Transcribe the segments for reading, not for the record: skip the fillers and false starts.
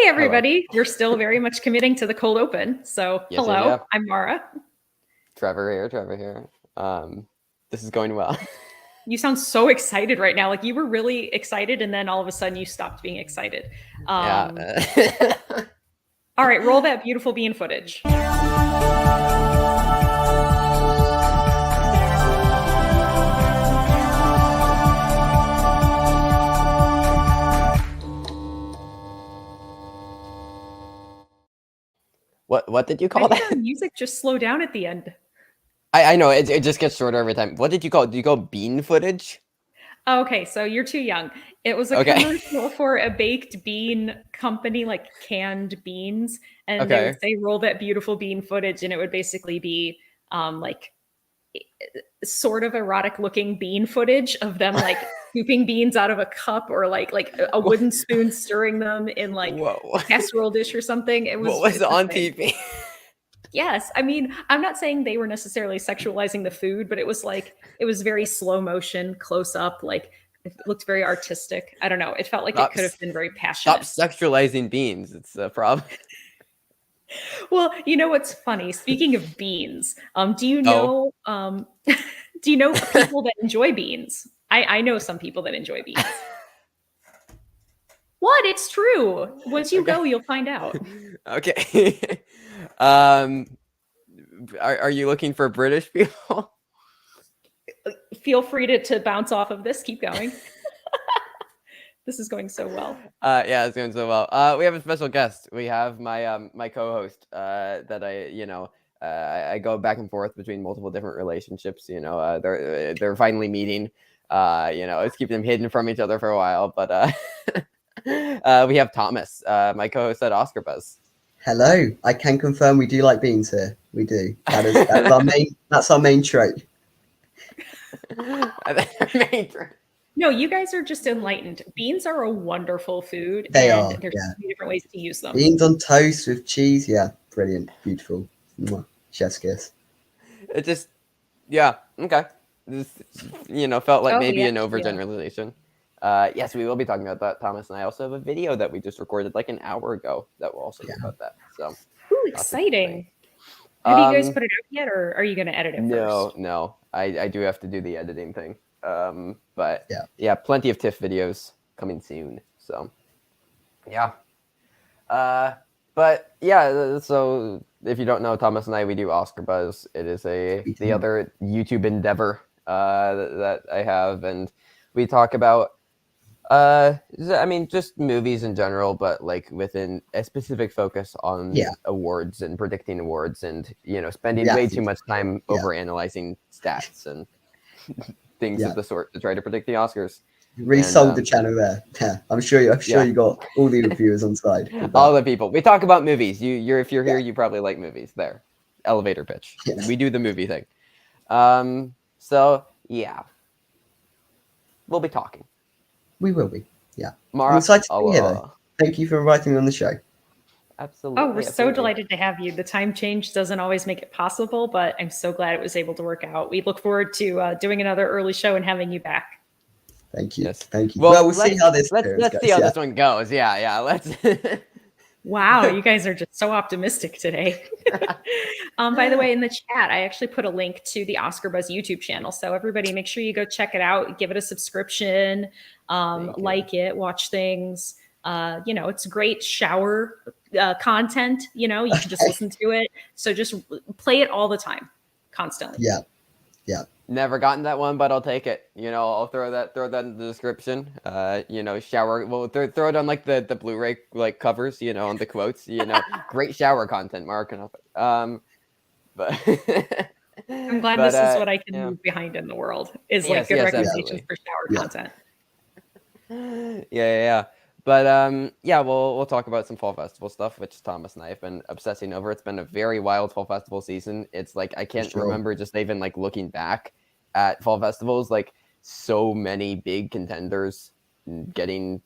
everybody. You're still very much committing to the cold open. So, Yes, hello, yeah. I'm Mara. Trevor here. This is going well. You sound so excited right now. Like you were really excited, and then all of a sudden you stopped being excited. Yeah. All right, roll that beautiful bean footage. What did you call that? The music just slow down at the end. I know it just gets shorter every time. What did you call it? Do you call bean footage? Okay, so you're too young. It was a commercial for a baked bean company, like canned beans, and they would say roll that beautiful bean footage, and it would basically be like sort of erotic looking bean footage of them like scooping beans out of a cup or like a wooden spoon stirring them in like a casserole dish or something. It was what was on TV? Yes, I mean, I'm not saying they were necessarily sexualizing the food, but it was very slow motion, close up, like it looked very artistic. I don't know. It felt like it could have been very passionate. Stop sexualizing beans. It's a problem. Well, you know what's funny? Speaking of beans, do you know people that enjoy beans? I know some people that enjoy beans. What? It's true. Once you go, you'll find out. Okay. Are you looking for British people? Feel free to bounce off of this. Keep going. This is going so well. Yeah, it's going so well. We have a special guest. We have my my co-host that I go back and forth between multiple different relationships. They're finally meeting. It's keeping them hidden from each other for a while, but we have Thomas, my co-host at Oscar Buzz. Hello, I can confirm we do like beans here. We do. That's our main trait. No, you guys are just enlightened. Beans are a wonderful food. They are. There's so many different ways to use them. Beans on toast with cheese. Yeah, brilliant. Beautiful. Chef's kiss. It just, yeah, okay. This, felt like maybe an overgeneralization. Yes, we will be talking about that, Thomas, and I also have a video that we just recorded like an hour ago that will also be about that. So, ooh, exciting! Have you guys put it out yet, or are you going to edit it first? No, I do have to do the editing thing. But yeah, plenty of TIFF videos coming soon. So, yeah. But yeah, so if you don't know, Thomas and I, we do Oscar Buzz. It is the other YouTube endeavor that I have, and we talk about just movies in general, but like within a specific focus on awards and predicting awards, and spending way too much time over analyzing stats and things of the sort to try to predict the Oscars. You really sold the channel there. Yeah, I'm sure you got all the viewers on side. All the people. We talk about movies. If you're here, you probably like movies. There, elevator pitch. Yeah. We do the movie thing. So yeah, we'll be talking. We will be. Yeah. Mara, I'm excited to be here, though. Thank you for inviting me on the show. Absolutely. Oh, we're so delighted to have you. The time change doesn't always make it possible, but I'm so glad it was able to work out. We look forward to doing another early show and having you back. Thank you. Yes. Thank you. Well, we'll see how this goes. Let's see how this one goes. Yeah. Let's. Wow, you guys are just so optimistic today. By the way, in the chat, I actually put a link to the Oscar Buzz YouTube channel. So everybody make sure you go check it out, give it a subscription, like it, watch things. It's great shower content. You can just listen to it. So just play it all the time, constantly. Yeah. Never gotten that one, but I'll take it. I'll throw that in the description. Shower. Well, throw it on like the Blu-ray like covers. On the quotes. Great shower content, Mark and but I'm glad this is what I can move behind in the world. Is like good recommendations for shower content. Yeah. But we'll talk about some fall festival stuff, which Thomas and I have been obsessing over. It's been a very wild fall festival season. It's like I can't remember just even like looking back at fall festivals, like so many big contenders getting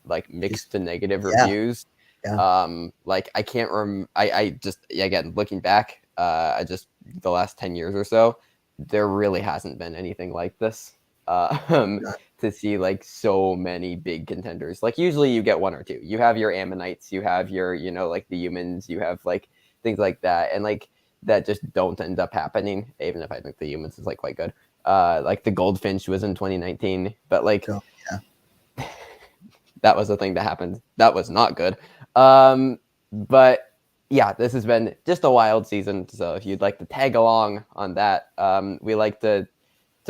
like mixed to negative reviews. Yeah. Like I can't I just again looking back, the last 10 years or so, there really hasn't been anything like this. To to see like so many big contenders. Like usually you get one or two. You have your Ammonites, you have your, like the humans, you have like things like that, and like that just don't end up happening. Even if I think the humans is like quite good. Like the Goldfinch was in 2019, but like that was the thing that happened. That was not good. But yeah, this has been just a wild season. So if you'd like to tag along on that, we like to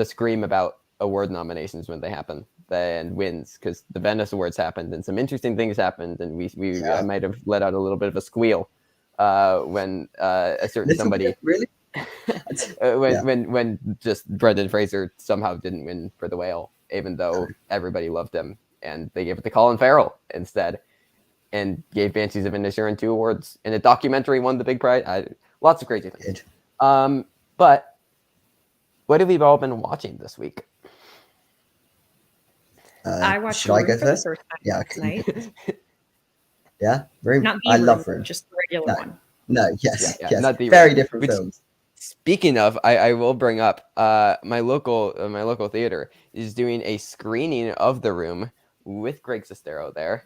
scream about award nominations when they happen and wins, because the Venice Awards happened and some interesting things happened, and I might have let out a little bit of a squeal when a certain somebody really when just Brendan Fraser somehow didn't win for The Whale, even though everybody loved him, and they gave it to Colin Farrell instead, and gave Banshees of Inisherin 2 awards, and a documentary won the big prize. Lots of crazy things. But what have we all been watching this week? I watched. Should I go first? Yeah, night. Yeah, Room. Not the I Room, love Room. just the regular one. No, yes, yes. Not the very Room. different films. Speaking of, I will bring up my local theater is doing a screening of The Room with Greg Sestero there.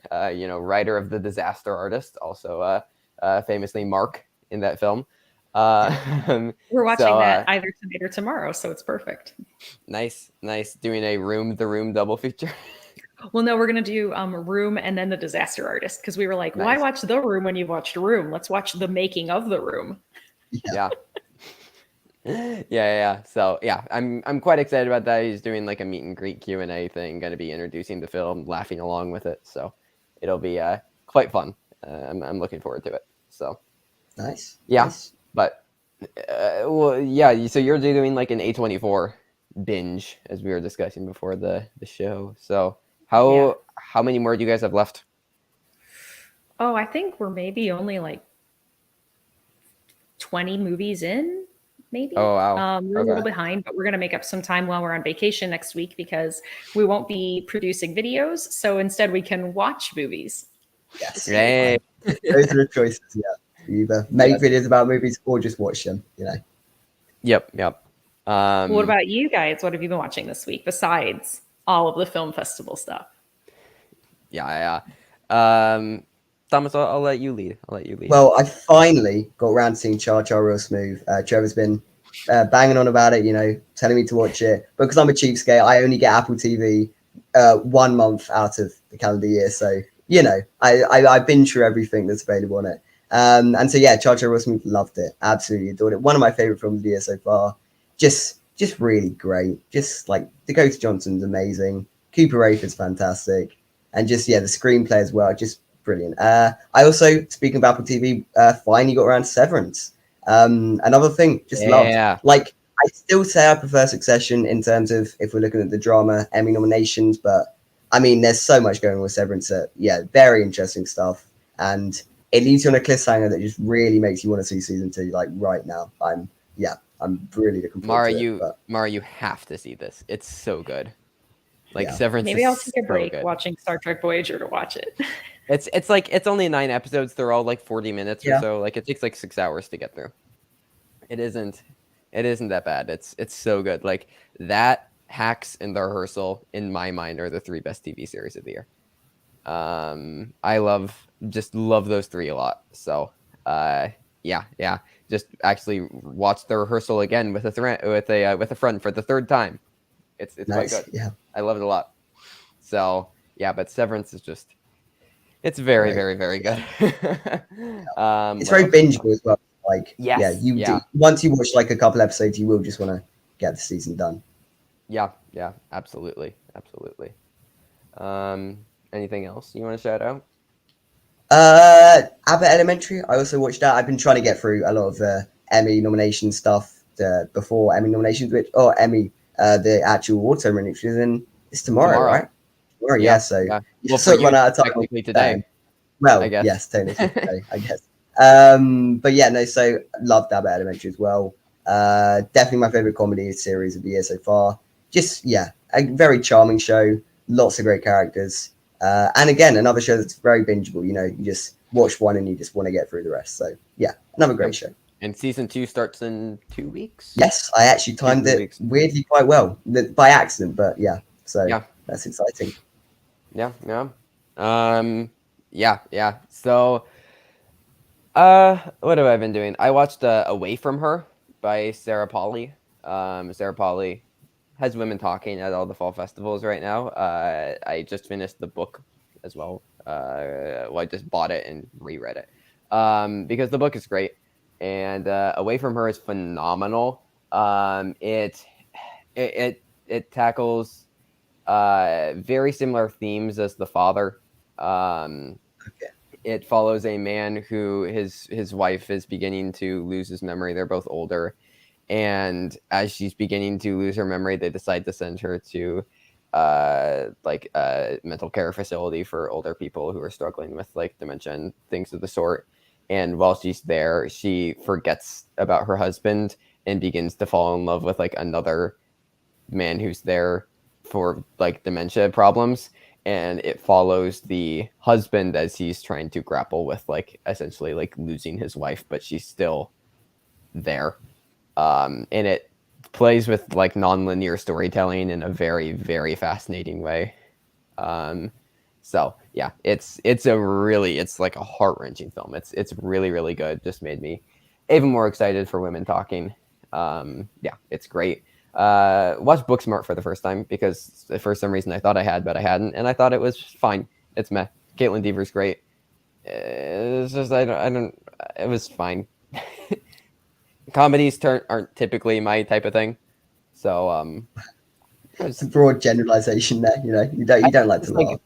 Writer of The Disaster Artist, also famously Mark in that film. We're watching that either tonight or tomorrow, so it's perfect. Nice. Doing a The Room double feature. Well, no, we're gonna do Room and then The Disaster Artist, because we were like, why watch The Room when you've watched Room? Let's watch the making of The Room. Yeah. So yeah, I'm quite excited about that. He's doing like a meet and greet Q&A thing, going to be introducing the film, laughing along with it. So it'll be quite fun. I'm looking forward to it. So nice. Yeah. Nice. But so you're doing like an A24 binge, as we were discussing before the show. So how many more do you guys have left? Oh, I think we're maybe only like 20 movies in, maybe. Oh, wow. We're a little behind, but we're going to make up some time while we're on vacation next week, because we won't be producing videos. So instead we can watch movies. Yes. Hey. Those are the choices, yeah. Either make videos about movies or just watch them, Yep. What about you guys? What have you been watching this week besides all of the film festival stuff? Yeah. Thomas, I'll let you lead. Well, I finally got around to seeing Char Char Real Smooth. Trevor's been banging on about it, telling me to watch it. But because I'm a cheapskate, I only get Apple TV 1 month out of the calendar year. So, I binge through everything that's available on it. And so, Char Char Real Smooth, loved it. Absolutely adored it. One of my favorite films of the year so far. Just really great. Just like Dakota Johnson's amazing. Cooper Raifford's fantastic. And just, the screenplay as well. Just brilliant. I also, speaking of Apple TV, finally got around to Severance. Another thing, just loved. Like, I still say I prefer Succession in terms of if we're looking at the drama Emmy nominations, but I mean, there's so much going on with Severance that, very interesting stuff. And it leaves you on a cliffhanger that just really makes you want to see season 2, like right now. I'm really looking forward to it. Mara, you have to see this. It's so good. Severance. Maybe I'll take a break watching Star Trek Voyager to watch it. It's only 9 episodes. They're all like 40 minutes or so. Like it takes like 6 hours to get through. It isn't that bad. It's so good. Like that, Hacks, and The Rehearsal in my mind are the 3 best TV series of the year. I love those 3 a lot. So just actually watch The Rehearsal again with a friend for the 3rd time. It's nice. Quite good. Yeah, I love it a lot. So but Severance is just, it's very, very, very good. It's very bingeable as well. Like, do, once you watch like a couple episodes, you will just want to get the season done. Yeah, absolutely. Anything else you want to shout out? Abbott Elementary. I also watched that. I've been trying to get through a lot of the Emmy nomination stuff before Emmy nominations, the actual award ceremony, which is it's tomorrow, right? Tomorrow, so we'll sort run out of time today. Well, I guess. Yes, technically today, I guess. So loved Abbott Elementary as well. Definitely my favorite comedy series of the year so far. Just a very charming show, lots of great characters, and again another show that's very bingeable. You just watch one and you just want to get through the rest. So another great show. And season 2 starts in 2 weeks. Yes, I actually timed it weirdly quite well by accident, but so That's exciting. Yeah. Yeah. So, what have I been doing? I watched Away From Her by Sarah Polley. Sarah Polley has women talking at all the fall festivals right now. I just finished the book as well. I just bought it and reread it because the book is great, and Away From Her is phenomenal. It tackles very similar themes as The Father. Okay. It follows a man who his wife is beginning to lose his memory. They're both older, and as she's beginning to lose her memory, they decide to send her to like a mental care facility for older people who are struggling with like dementia and things of the sort. And while she's there, she forgets about her husband and begins to fall in love with like another man who's there for like dementia problems. And it follows the husband as he's trying to grapple with like essentially like losing his wife, but she's still there. And it plays with like non-linear storytelling in a very, very fascinating way. So yeah, it's like a heart-wrenching film. It's really, really good. Just made me even more excited for women talking. Yeah, it's great. Watched Booksmart for the first time because for some reason I thought I had, but I hadn't, and I thought it was fine. It's meh. Caitlin Deaver's great. It's just I don't. It was fine. Comedies aren't typically my type of thing, so It's a broad generalization there. You don't like to laugh.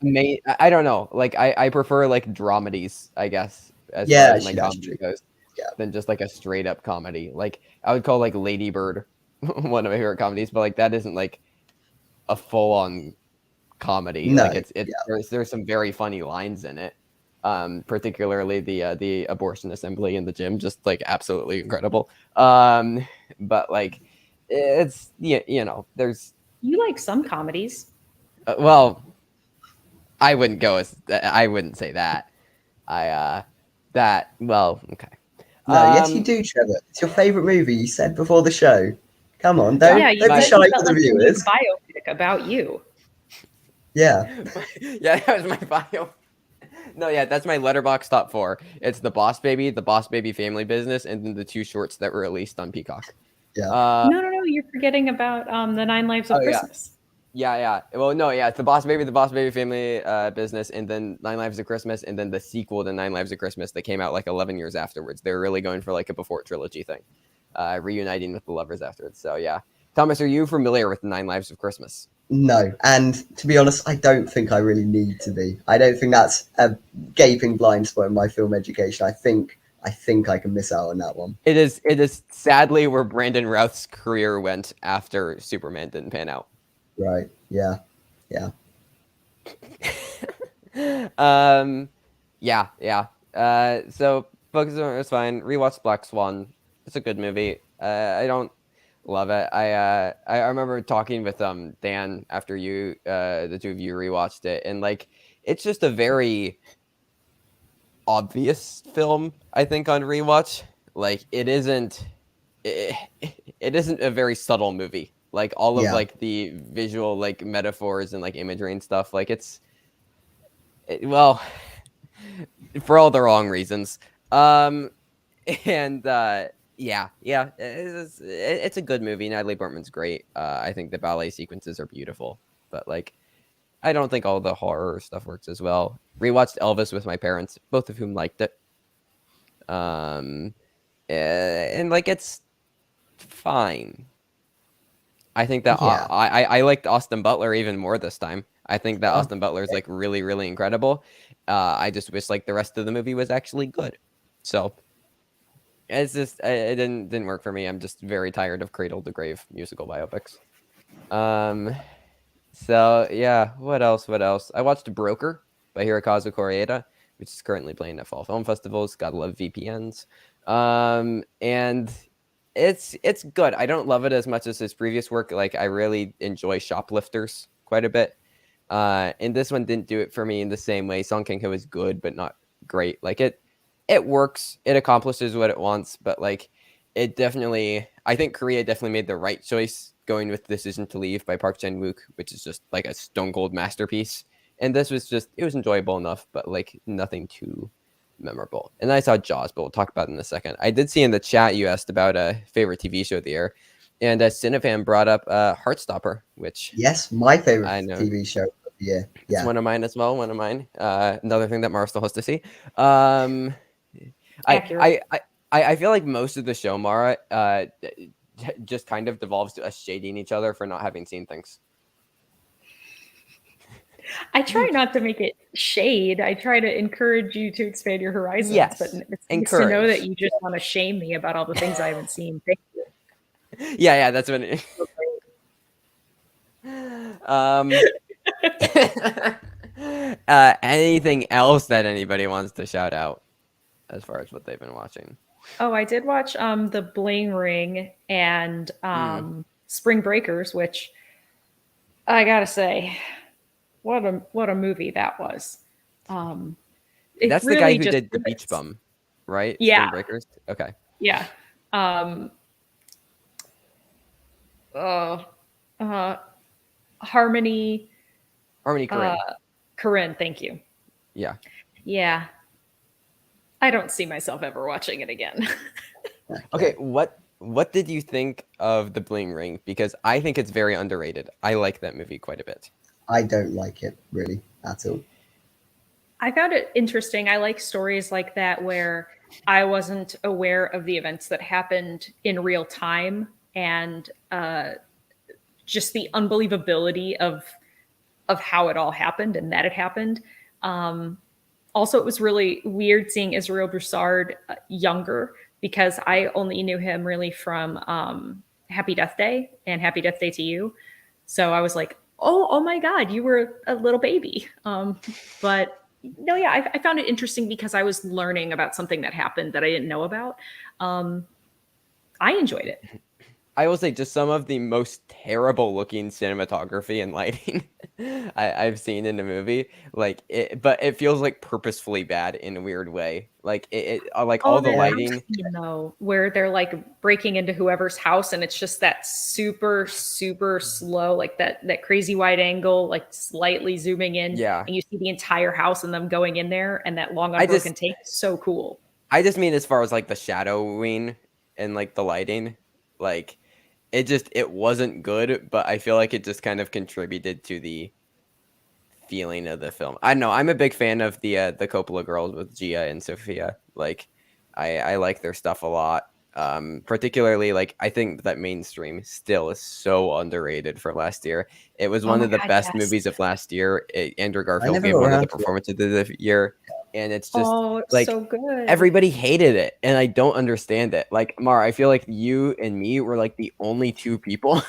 I don't know. Like I prefer like dramedies, I guess, as Yeah, far as my actually, that's comedy true. goes, Yeah. than just like a straight up comedy. Like I would call like Lady Bird one of my favorite comedies, but like that isn't like a full on comedy. No, Like there's some very funny lines in it. Particularly the abortion assembly in the gym, just like absolutely incredible. But like it's there's You like some comedies. well, I wouldn't say that. Okay. No, yes, you do, Trevor. It's your favorite movie. You said before the show. Come on, Yeah, you don't be said shy you for felt the like you made viewers. a biopic about you. Yeah. Yeah, that was my bio. No, yeah, that's my Letterboxd top 4. It's The Boss Baby, The Boss Baby Family Business, and then the 2 shorts that were released on Peacock. Yeah. No, you're forgetting about the 9 Lives of Christmas. Yeah. Well, no, yeah, it's The Boss Baby Family Business, and then 9 Lives of Christmas, and then the sequel to 9 Lives of Christmas that came out like 11 years afterwards. They were really going for like a before trilogy thing, reuniting with the lovers afterwards. So yeah, Thomas, are you familiar with 9 Lives of Christmas? No, and to be honest, I don't think I really need to be. I don't think that's a gaping blind spot in my film education. I think I can miss out on that one. It is sadly where Brandon Routh's career went after Superman didn't pan out. Right. Yeah. Yeah. So Focus on It was fine. Rewatched Black Swan. It's a good movie. I don't love it. I remember talking with Dan after you the two of you rewatched it, and like it's just a very obvious film, I think, on rewatch. Like it isn't a very subtle movie. Like all of like the visual like metaphors and like imagery and stuff, like well, for all the wrong reasons. And yeah, it's a good movie. Natalie Portman's great. I think the ballet sequences are beautiful, but like I don't think all the horror stuff works as well. Rewatched Elvis with my parents, both of whom liked it. And like it's fine. I think that I liked Austin Butler even more this time. I think that Austin Butler is like really, really incredible. I just wish like the rest of the movie was actually good. So it's just it didn't work for me. I'm just very tired of cradle to grave musical biopics. So yeah, what else? I watched Broker by Hirokazu Koreeda, which is currently playing at fall film festivals. Gotta love VPNs. And it's good. I don't love it as much as his previous work. Like I really enjoy Shoplifters quite a bit. And this one didn't do it for me in the same way. Song Kang-ho is good, but not great. Like it works. It accomplishes what it wants, but like it definitely, I think Korea definitely made the right choice going with Decision to Leave by Park Chan-wook, which is just like a stone cold masterpiece. And this was just, it was enjoyable enough, but like nothing too memorable. And I saw Jaws, but we'll talk about it in a second. I did see in the chat you asked about a favorite TV show of the year, and Cinefan brought up Heartstopper, which yes, my favorite TV show of the year. Yeah, it's one of mine as well. One of mine. Another thing that Mara still has to see. I feel like most of the show, Mara, just kind of devolves to us shading each other for not having seen things. I try not to make it shade. I try to encourage you to expand your horizons. Yes, but it's nice to know that you just want to shame me about all the things I haven't seen. Thank you. Yeah, that's what it is. Anything else that anybody wants to shout out as far as what they've been watching? Oh, I did watch The Bling Ring and Spring Breakers, which I gotta say, what a movie that was. That's really the guy who did The Beach Bum, right? Yeah. Spring Breakers? Okay. Yeah. Harmony Korine. Korine, thank you. Yeah. Yeah. I don't see myself ever watching it again. Okay, what did you think of The Bling Ring? Because I think it's very underrated. I like that movie quite a bit. I don't like it really at all. I found it interesting. I like stories like that where I wasn't aware of the events that happened in real time, and just the unbelievability of how it all happened and that it happened. Also, it was really weird seeing Israel Broussard younger, because I only knew him really from Happy Death Day and Happy Death Day to You. So I was like, oh my God, you were a little baby. But no, yeah, I found it interesting because I was learning about something that happened that I didn't know about. I enjoyed it. I will say just some of the most terrible looking cinematography and lighting I've seen in a movie. Like but it feels like purposefully bad in a weird way. Like all the lighting, where they're like breaking into whoever's house, and it's just that super slow, like that crazy wide angle, like slightly zooming in. Yeah, and you see the entire house and them going in there, and that long unbroken take. So cool. I just mean as far as like the shadowing and like the lighting, like. It wasn't good, but I feel like it just kind of contributed to the feeling of the film. I don't know. I'm a big fan of the Coppola girls with Gia and Sophia. Like, I like their stuff a lot. Particularly, like, I think that Mainstream still is so underrated for last year. It was one of the best movies of last year. Andrew Garfield gave one of the performances of the year. And it's just like so good. Everybody hated it, and I don't understand it. Like, Mara, I feel like you and me were like the only two people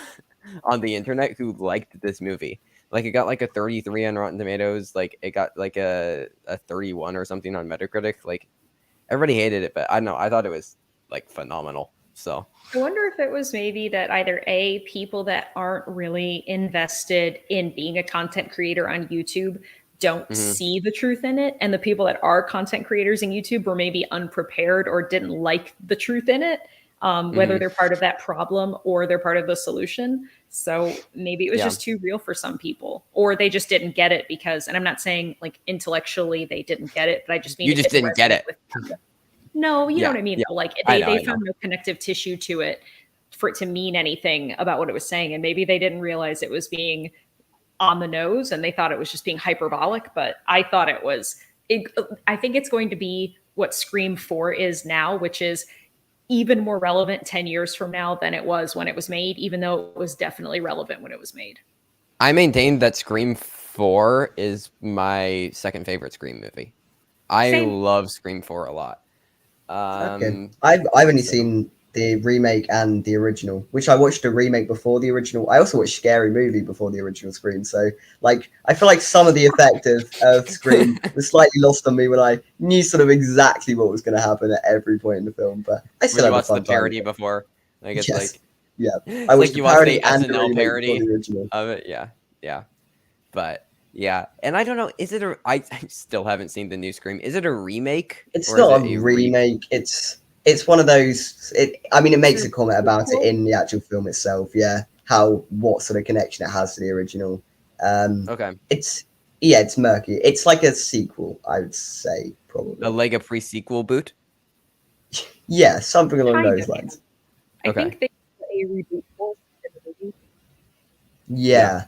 on the internet who liked this movie. Like, it got like a 33 on Rotten Tomatoes. Like, it got like a 31 or something on Metacritic. Like, everybody hated it, but I don't know. I thought it was like phenomenal. So I wonder if it was maybe that either people that aren't really invested in being a content creator on YouTube don't see the truth in it, and the people that are content creators in YouTube were maybe unprepared or didn't like the truth in it, whether they're part of that problem or they're part of the solution. So maybe it was just too real for some people, or they just didn't get it because, and I'm not saying like intellectually they didn't get it, but I just mean you just didn't get it. No, you know what I mean? Yeah. Like they found no connective tissue to it for it to mean anything about what it was saying, and maybe they didn't realize it was being on the nose and they thought it was just being hyperbolic, but I thought it was. I think it's going to be what Scream 4 is now, which is even more relevant 10 years from now than it was when it was made, even though it was definitely relevant when it was made. I maintain that Scream 4 is my second favorite Scream movie. I love Scream 4 a lot. Okay. I've only seen the remake and the original, which I watched the remake before the original. I also watched Scary Movie before the original Scream. So, like, I feel like some of the effect of Scream was slightly lost on me when I knew sort of exactly what was going to happen at every point in the film. But I still watched the parody before. Like, it's like, yeah, I watched like you the parody watched the and SNL the parody original of it. Yeah. But yeah, and I don't know. Is it I still haven't seen the new Scream. Is it a remake? It's not a remake. It's one of those. I mean, it makes a comment about it in the actual film itself. Yeah. what sort of connection it has to the original. Okay. It's murky. It's like a sequel, I would say, probably. Like a pre-sequel boot. Yeah, something along Kind those of, lines. I think they did a reboot for the movie. Yeah.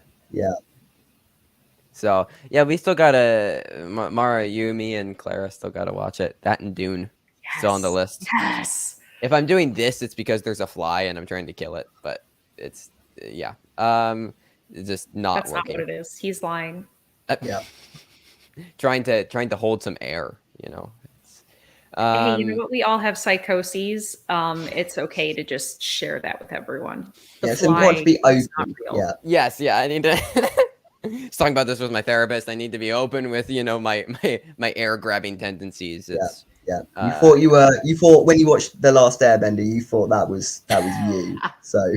So yeah, we still gotta Mara, you, me, and Clara still gotta watch it. That and Dune still on the list. Yes. If I'm doing this, it's because there's a fly and I'm trying to kill it. But it's it's just not That's working. not what it is. He's lying. Yeah. trying to hold some air, you know. Hey, you know what? We all have psychoses. It's okay to just share that with everyone. It's important to be open. Yeah. Yes, yeah. I need to. I was talking about this with my therapist. I need to be open with, you know, my air grabbing tendencies. It's, yeah. You thought when you watched The Last Airbender, you thought that was you. So.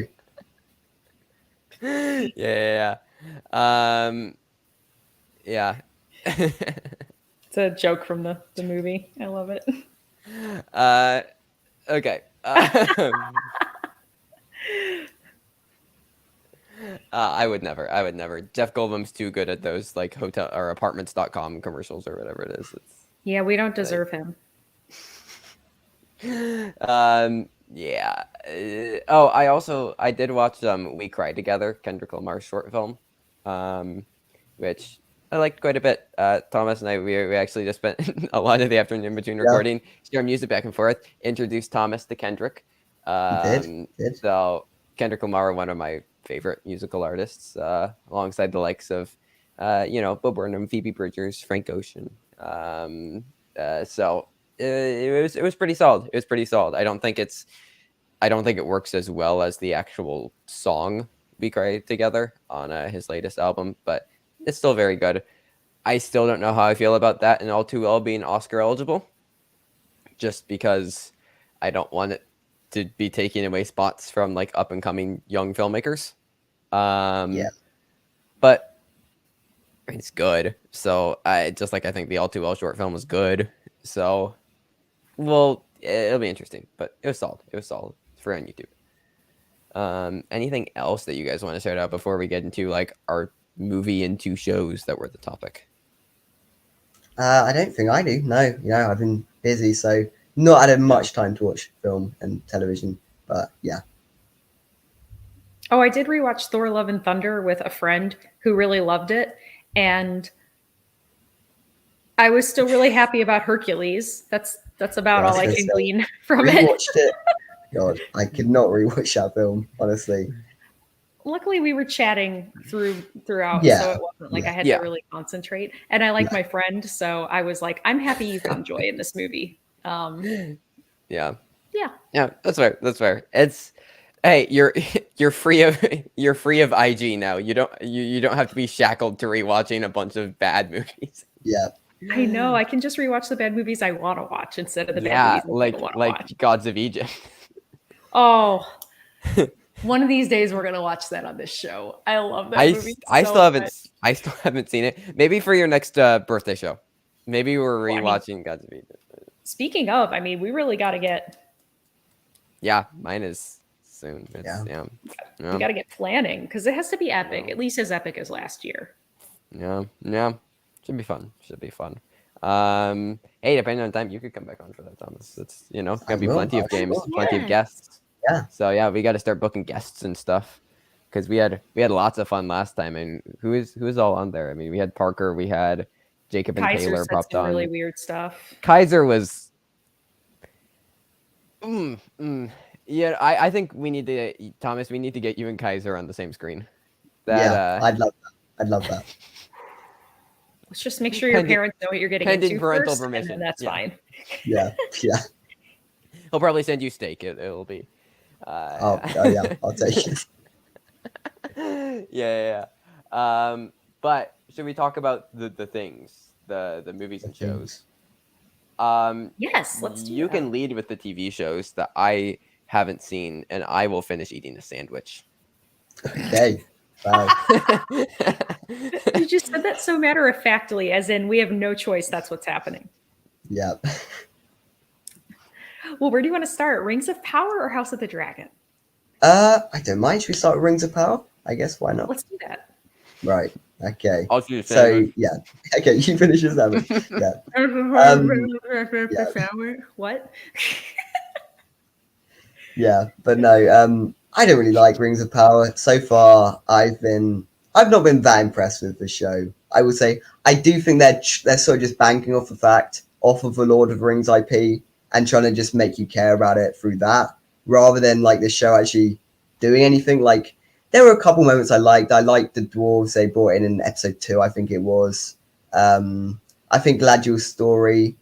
Yeah. Yeah. It's a joke from the movie. I love it. Okay. I would never. Jeff Goldblum's too good at those like hotel or apartments.com commercials or whatever it is. Yeah, we don't deserve him. Yeah. I did watch We Cry Together, Kendrick Lamar's short film, which I liked quite a bit. Thomas and I, we actually just spent a lot of the afternoon between recording, share music back and forth, introduced Thomas to Kendrick. Did. So Kendrick Lamar, one of my favorite musical artists, alongside the likes of, Bo Burnham, Phoebe Bridgers, Frank Ocean. So it was pretty solid. It was pretty solid. I don't think it works as well as the actual song We Cry Together on his latest album, but it's still very good. I still don't know how I feel about that and All Too Well being Oscar eligible, just because I don't want it to be taking away spots from like up and coming young filmmakers. But it's good. So I think the All Too Well short film was good. So, well, it'll be interesting, but it was solid. It's free on YouTube. Anything else that you guys want to shout out before we get into like our movie and 2 shows that were the topic? I don't think I do. No, I've been busy, so not had much time to watch film and television. But yeah. Oh, I did rewatch Thor: Love and Thunder with a friend who really loved it, and I was still really happy about Hercules. That's about all I can glean from it. Rewatched it. God, I could not rewatch that film, honestly. Luckily, we were chatting throughout, so it wasn't like I had to really concentrate. And I like my friend, so I was like, I'm happy you found joy in this movie. Yeah, that's fair. It's, hey, you're free of IG now. You don't have to be shackled to rewatching a bunch of bad movies. Yeah. I know. I can just rewatch the bad movies I want to watch instead of the bad movies I want to watch. Gods of Egypt. Oh, one of these days we're gonna watch that on this show. I love that movie. I still haven't seen it. Maybe for your next birthday show. Maybe we're rewatching Gods of Egypt. Speaking of, I mean, we really got to get. Yeah, mine is soon. We got to get planning because it has to be epic, at least as epic as last year. Yeah. Should be fun. Hey, depending on time, you could come back on for that, Thomas. It's gonna be plenty of games, plenty of guests. Yeah. So yeah, we got to start booking guests and stuff because we had lots of fun last time. And who is all on there? I mean, we had Parker, we had Jacob and Kaiser Taylor popped on. Really weird stuff. Kaiser was. Yeah, I think we need to, Thomas. We need to get you and Kaiser on the same screen. I'd love that. Let's just make sure your parents know what you're getting into parental first, permission. and then that's fine. Yeah. He'll probably send you steak. It'll be. I'll take it. Yeah. But should we talk about the things, the movies and shows? Yes, let's do You can lead with the TV shows that I haven't seen, and I will finish eating a sandwich. Okay. Wow. You just said that so matter-of-factly, as in we have no choice. That's what's happening. Yeah. Well, where do you want to start? Rings of Power or House of the Dragon? I don't mind. Should we start with Rings of Power? I guess, why not? Let's do that. Right. Okay. I'll do the So sandwich. yeah. Okay, you finish your sandwich. Yeah. What? Yeah, but no, I don't really like Rings of Power. So far, I've not been that impressed with the show. I would say I do think they're sort of just banking off the Lord of the Rings IP, and trying to just make you care about it through that, rather than like the show actually doing anything. Like there were a couple moments I liked. I liked the dwarves they brought in episode 2, I think it was. I think Galadriel's story,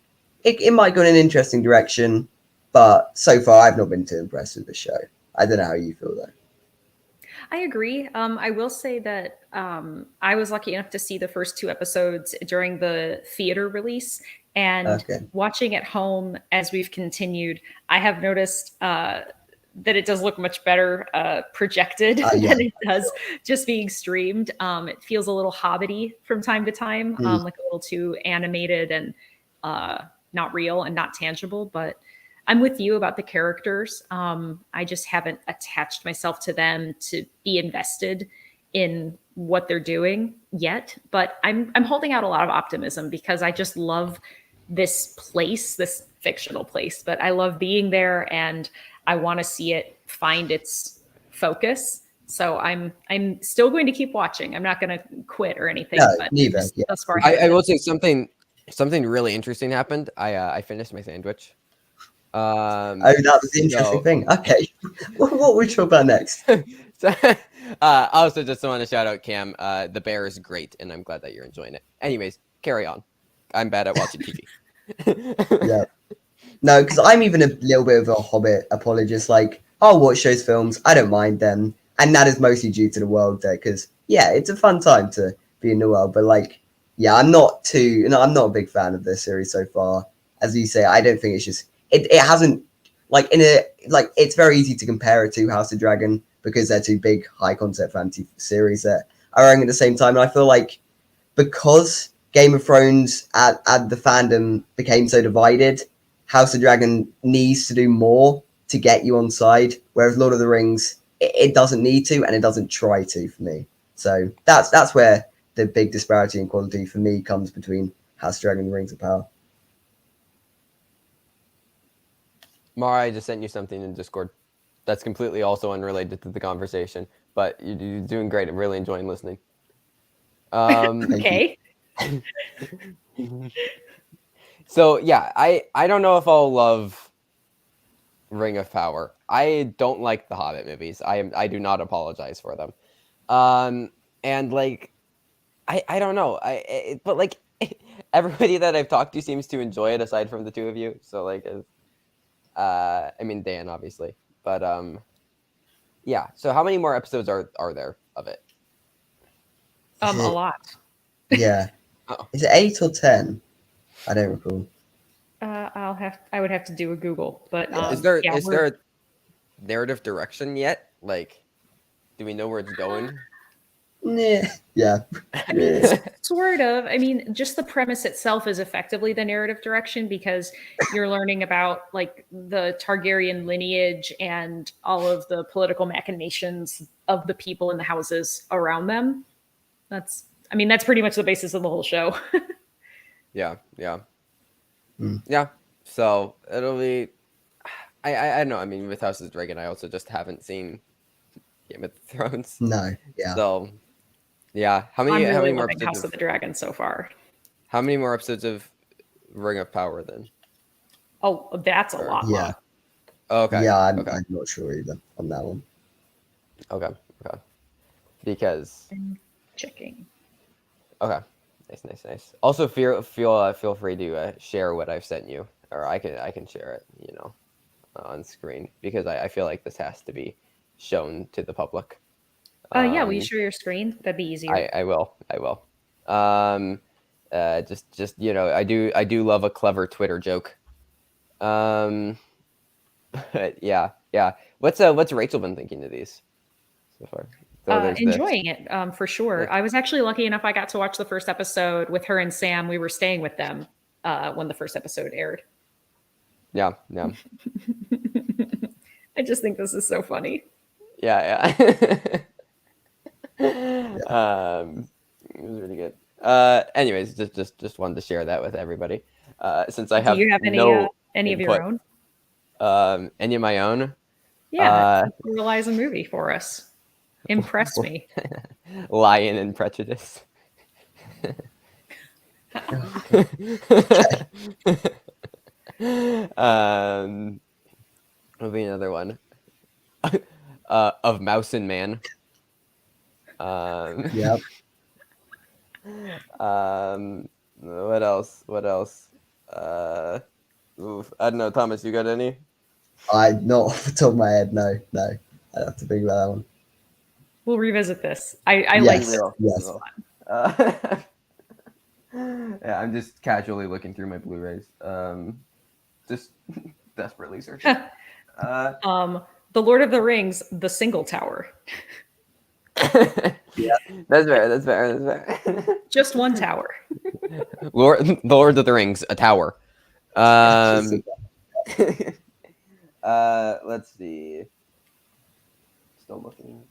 it might go in an interesting direction. But so far, I've not been too impressed with the show. I don't know how you feel though. I agree. I will say that I was lucky enough to see the first 2 episodes during the theater release, and watching at home as we've continued, I have noticed that it does look much better projected than it does just being streamed. It feels a little hobbity from time to time, like a little too animated and not real and not tangible, but I'm with you about the characters. I just haven't attached myself to them to be invested in what they're doing yet. But I'm holding out a lot of optimism because I just love this place, this fictional place. But I love being there, and I want to see it find its focus. So I'm still going to keep watching. I'm not going to quit or anything. No, but neither. just, Yeah. thus far, I will say something really interesting happened. I finished my sandwich. That was the interesting thing. Okay, what we talk about next? So, I also just want to shout out Cam. The bear is great, and I'm glad that you're enjoying it. Anyways, carry on. I'm bad at watching TV. Yeah, no, because I'm even a little bit of a Hobbit apologist. Like, I'll watch those films. I don't mind them, and that is mostly due to the world there. Because yeah, it's a fun time to be in the world. But like, yeah, I'm not a big fan of this series so far. As you say, I don't think it's just. It hasn't it's very easy to compare it to House of Dragon because they're 2 big high concept fantasy series that are running at the same time. And I feel like because Game of Thrones at the fandom became so divided, House of Dragon needs to do more to get you on side, whereas Lord of the Rings it doesn't need to and it doesn't try to for me. So that's where the big disparity in quality for me comes between House of Dragon and Rings of Power. Mara, I just sent you something in Discord that's completely also unrelated to the conversation, but you're doing great. I'm really enjoying listening. okay. So yeah, I don't know if I'll love Ring of Power. I don't like the Hobbit movies. I do not apologize for them. And like I don't know. But like everybody that I've talked to seems to enjoy it aside from the 2 of you. So like I mean Dan obviously. But yeah. So how many more episodes are there of it? A lot. Yeah. Is it 8 or 10? I don't recall. I would have to do a Google, but is there a narrative direction yet? Like, do we know where it's going? Yeah. Sort of. I mean, just the premise itself is effectively the narrative direction because you're learning about like the Targaryen lineage and all of the political machinations of the people in the houses around them. That's pretty much the basis of the whole show. Yeah. Yeah. So it'll be. I don't know. I mean, with House of the Dragon, I also just haven't seen Game of Thrones. No. Yeah. So yeah. How many more episodes House of the Dragon so far? How many more episodes of Ring of Power then? Oh, that's a lot. Yeah. Okay. Yeah, I'm not sure either on that one. Okay. Because I'm checking. Okay. Nice. Also, feel free to share what I've sent you, or I can share it, on screen because I feel like this has to be shown to the public. Yeah, will you share your screen? That'd be easier. I will. Just I do love a clever Twitter joke. But yeah. What's Rachel been thinking of these so far? Enjoying it for sure. Yeah. I was actually lucky enough I got to watch the first episode with her and Sam. We were staying with them when the first episode aired. Yeah. I just think this is so funny. Yeah. It was really good. Anyways, just wanted to share that with everybody. Since I have Do you have no any of input, your own? any of my own. Yeah, realize a movie for us. Impress me. Lion and Prejudice. Will be another one. Of Mouse and Man. Yep. What else? Oof, I don't know, Thomas, you got any? Not off the top of my head. No. I'd have to think about that one. We'll revisit this. I like Yes. this. Yes. Yeah, I'm just casually looking through my Blu-rays. Just desperately searching. The Lord of the Rings, The Single Tower. Yeah. That's fair. Just one tower. Lord of the Rings, a tower. Let's see. Still looking.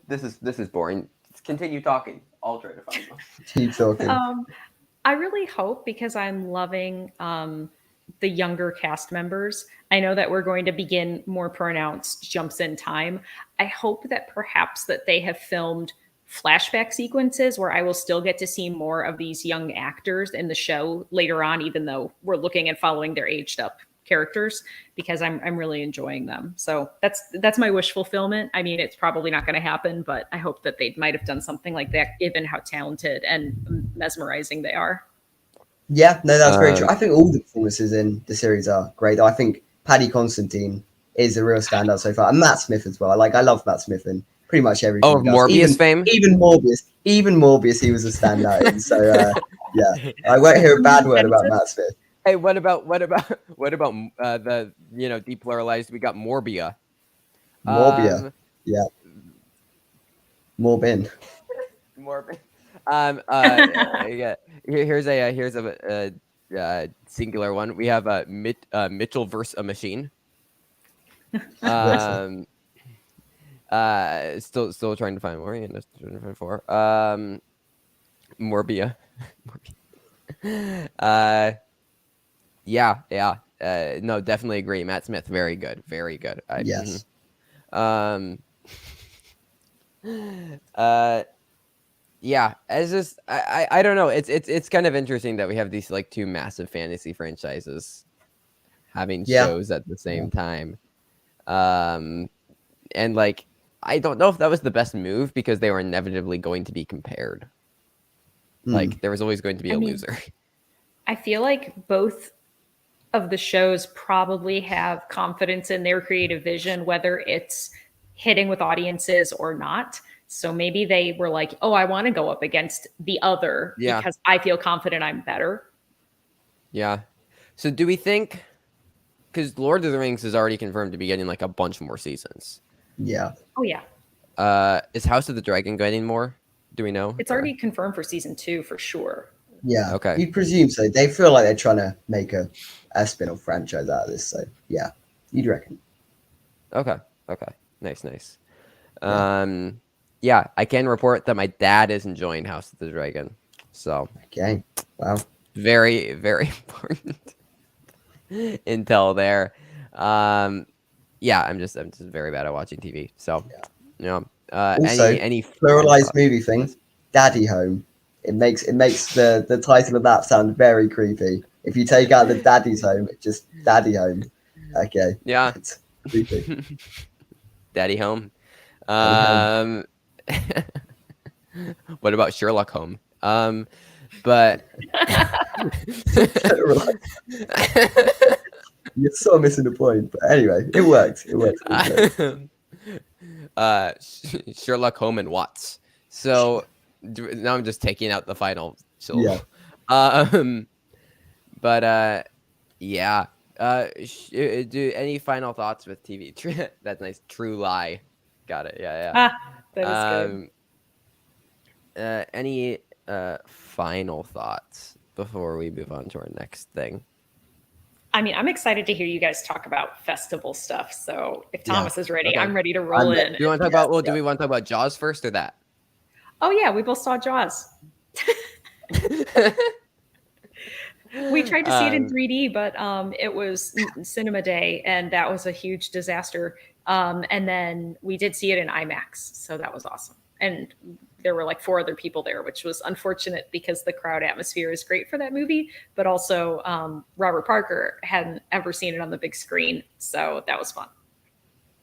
This is boring. Let's continue talking. I'll try to find one. Keep talking. I really hope, because I'm loving the younger cast members. I know that we're going to begin more pronounced jumps in time. I hope that perhaps that they have filmed flashback sequences where I will still get to see more of these young actors in the show later on, even though we're looking and following their aged up characters, because I'm really enjoying them. So that's my wish fulfillment. I mean, it's probably not going to happen, but I hope that they might have done something like that, given how talented and mesmerizing they are. Yeah, no, that's very true. I think all the performances in the series are great. I think Paddy Constantine is a real standout so far, and Matt Smith as well. Like, I love Matt Smith in pretty much everything. Oh, he does. Morbius fame. Even Morbius, he was a standout. And so yeah, I won't hear a bad word about Matt Smith. Hey, what about the depluralized? We got Morbia. Morbia, yeah, Morbin. Morbin. Yeah. Here's a singular one. We have Mitchell versus a machine. Still trying to find more. Morbia. Yeah. No, definitely agree. Matt Smith, very good. Yes. Yeah, it's just I don't know. It's kind of interesting that we have these like two massive fantasy franchises having shows at the same time. And like I don't know if that was the best move, because they were inevitably going to be compared. Like there was always going to be a loser. I feel like both of the shows probably have confidence in their creative vision, whether it's hitting with audiences or not. So maybe they were like, oh, I want to go up against the other because I feel confident I'm better. Yeah. So do we think, because Lord of the Rings is already confirmed to be getting like a bunch more seasons. Yeah. Oh, yeah. Is House of the Dragon getting more? Do we know? It's already confirmed for season 2 for sure. Yeah. Okay. You'd presume so. They feel like they're trying to make a spin-off franchise out of this. So yeah, you'd reckon. Okay. Nice. Yeah, I can report that my dad is enjoying House of the Dragon. So okay. Wow. Very, very important intel there. Yeah, I'm just very bad at watching TV. So also, any pluralized movie things. Daddy Home. It makes the title of that sound very creepy. If you take out the Daddy's Home, it's just Daddy Home. Okay. Yeah. It's creepy. Daddy Home. Home. What about Sherlock Home? But you're so missing the point. But anyway, it works. Sherlock Home and Watts. So now I'm just taking out the final syllable. Yeah. But yeah. Do any final thoughts with TV? That's nice. True lie. Got it. Yeah. That is good. Any final thoughts before we move on to our next thing? I mean, I'm excited to hear you guys talk about festival stuff. So if Thomas is ready, Okay. I'm ready to roll in. Do we want to talk about? Well, do we want to talk about Jaws first or that? Oh yeah, we both saw Jaws. We tried to see it in 3D, but it was cinema day, and that was a huge disaster. And then we did see it in IMAX, so that was awesome. And there were like 4 other people there, which was unfortunate because the crowd atmosphere is great for that movie. But also, Robert Parker hadn't ever seen it on the big screen, so that was fun.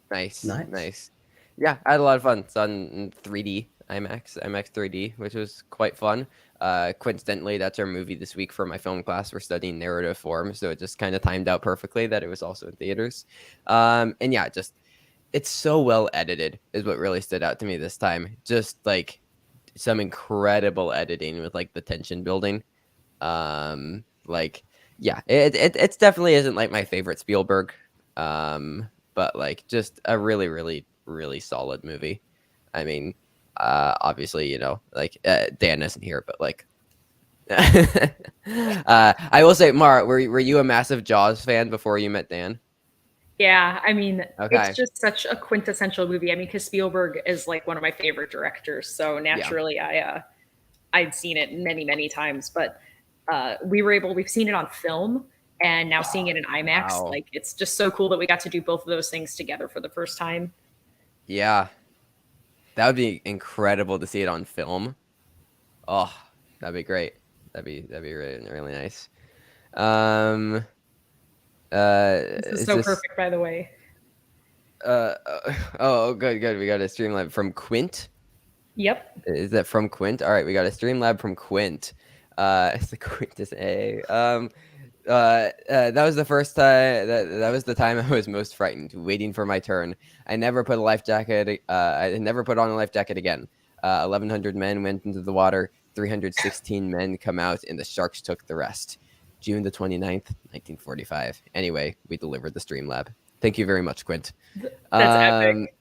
Nice. Yeah, I had a lot of fun. It's on 3D IMAX 3D, which was quite fun. Coincidentally, that's our movie this week for my film class. We're studying narrative form, so it just kind of timed out perfectly that it was also in theaters. And yeah, just it's so well edited is what really stood out to me this time. Just like some incredible editing with like the tension building. Like yeah, it definitely isn't like my favorite Spielberg. But like just a really, really, really solid movie. I mean, obviously, you know, like Dan isn't here, but like, I will say, Mara, were you a massive Jaws fan before you met Dan? Yeah, I mean, Okay. it's just such a quintessential movie. I mean, because Spielberg is like one of my favorite directors, so naturally, I'd seen it many, many times. But we've seen it on film, and now seeing it in IMAX, Wow. like it's just so cool that we got to do both of those things together for the first time. Yeah, that would be incredible to see it on film. Oh, that'd be great. That'd be really, really nice. This is so perfect, by the way. Oh, good. We got a Streamlab from Quint. Yep. Is that from Quint? All right, we got a Streamlab from Quint. It's the Quintus A. That was the first time. That was the time I was most frightened, waiting for my turn. I never put a life jacket. I never put on a life jacket again. 1,100 men went into the water. 316 men come out, and the sharks took the rest. June the 29th, 1945. Anyway, we delivered the Streamlab. Thank you very much, Quint. That's epic.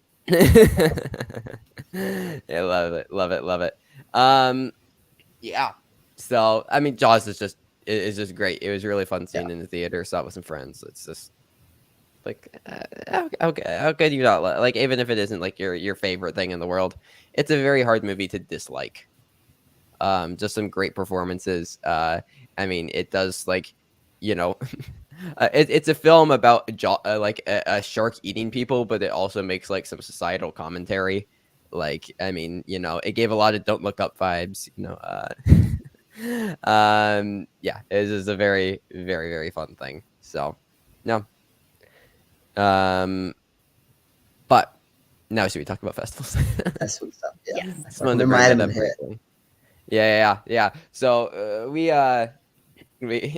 Yeah, love it. Yeah. So I mean, Jaws is just great. It was really fun seeing it in the theater. Saw it with some friends. It's just like how could you not like, even if it isn't like your favorite thing in the world, it's a very hard movie to dislike. Just some great performances. I mean, it does like, you know, it's a film about like a shark eating people, but it also makes like some societal commentary. Like, I mean, you know, it gave a lot of Don't Look Up vibes. You know, yeah, it is a very, very, very fun thing. So, no. But now should we talk about festivals? That's what stuff. Yeah. Yes. Yeah. So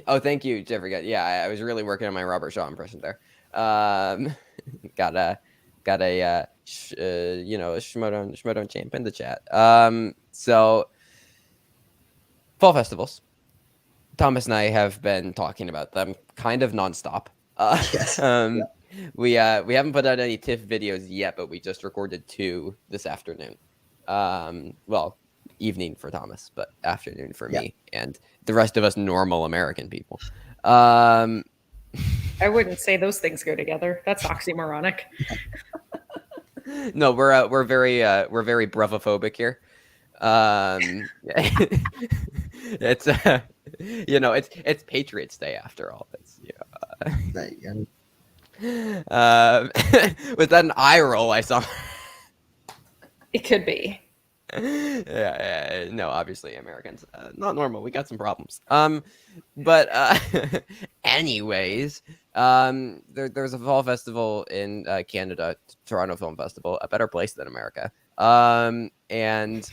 oh, thank you, Jeffrey. Yeah, I was really working on my Robert Shaw impression there. Got a you know, a Schmodown champ in the chat. So fall festivals. Thomas and I have been talking about them kind of nonstop. Yes. We haven't put out any TIFF videos yet, but we just recorded 2 this afternoon. Well, evening for Thomas, but afternoon for me and the rest of us normal American people. I wouldn't say those things go together. That's oxymoronic. No, we're very bravophobic here. It's you know, it's Patriots Day after all. It's There you go. Was that an eye roll I saw? It could be. Yeah, no, obviously Americans not normal. We got some problems. But anyways, there's a fall festival in Canada, Toronto Film Festival, a better place than America. And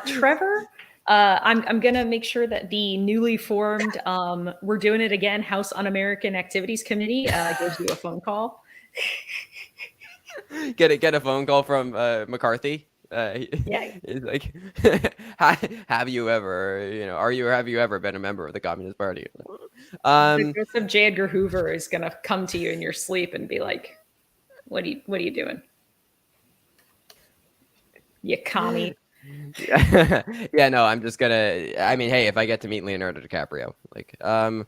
Trevor, I'm gonna make sure that the newly formed we're doing it again House Un-American Activities Committee gives you a phone call. Get a phone call from McCarthy. Yeah. He's like, have you ever, you know, have you ever been a member of the Communist Party? Joseph J. Edgar Hoover is gonna come to you in your sleep and be like, "What are you doing, you commie?" Yeah, no, I'm just gonna. I mean, hey, if I get to meet Leonardo DiCaprio, like, I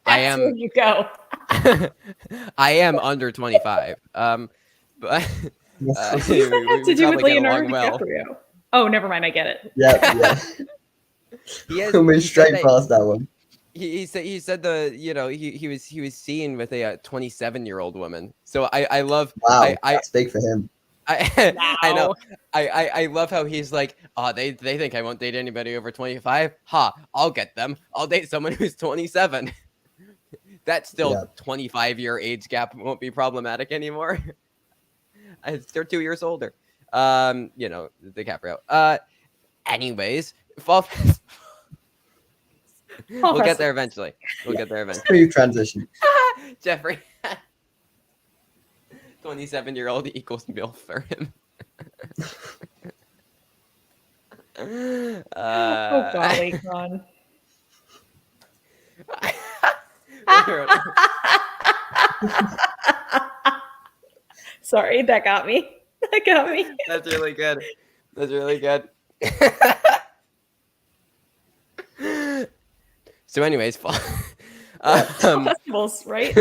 am. Where you go. I am under 25. But What does that have to do with Leonardo DiCaprio? Oh, never mind. I get it. Yeah. We went straight past that one. He said he was seen with a 27-year-old woman. So I love. Wow, that's big for him. I know. I love how he's like, oh, they think I won't date anybody over 25. Ha, I'll get them. I'll date someone who's 27. That still 25-year age gap won't be problematic anymore. They're 2 years older. DiCaprio. Anyways, Fall Festival. We'll get there eventually. Smooth transition. Jeffrey. 27-year-old equals MILF for him. Oh, golly, Con. Sorry, that got me. That's really good. So anyways, festivals, right?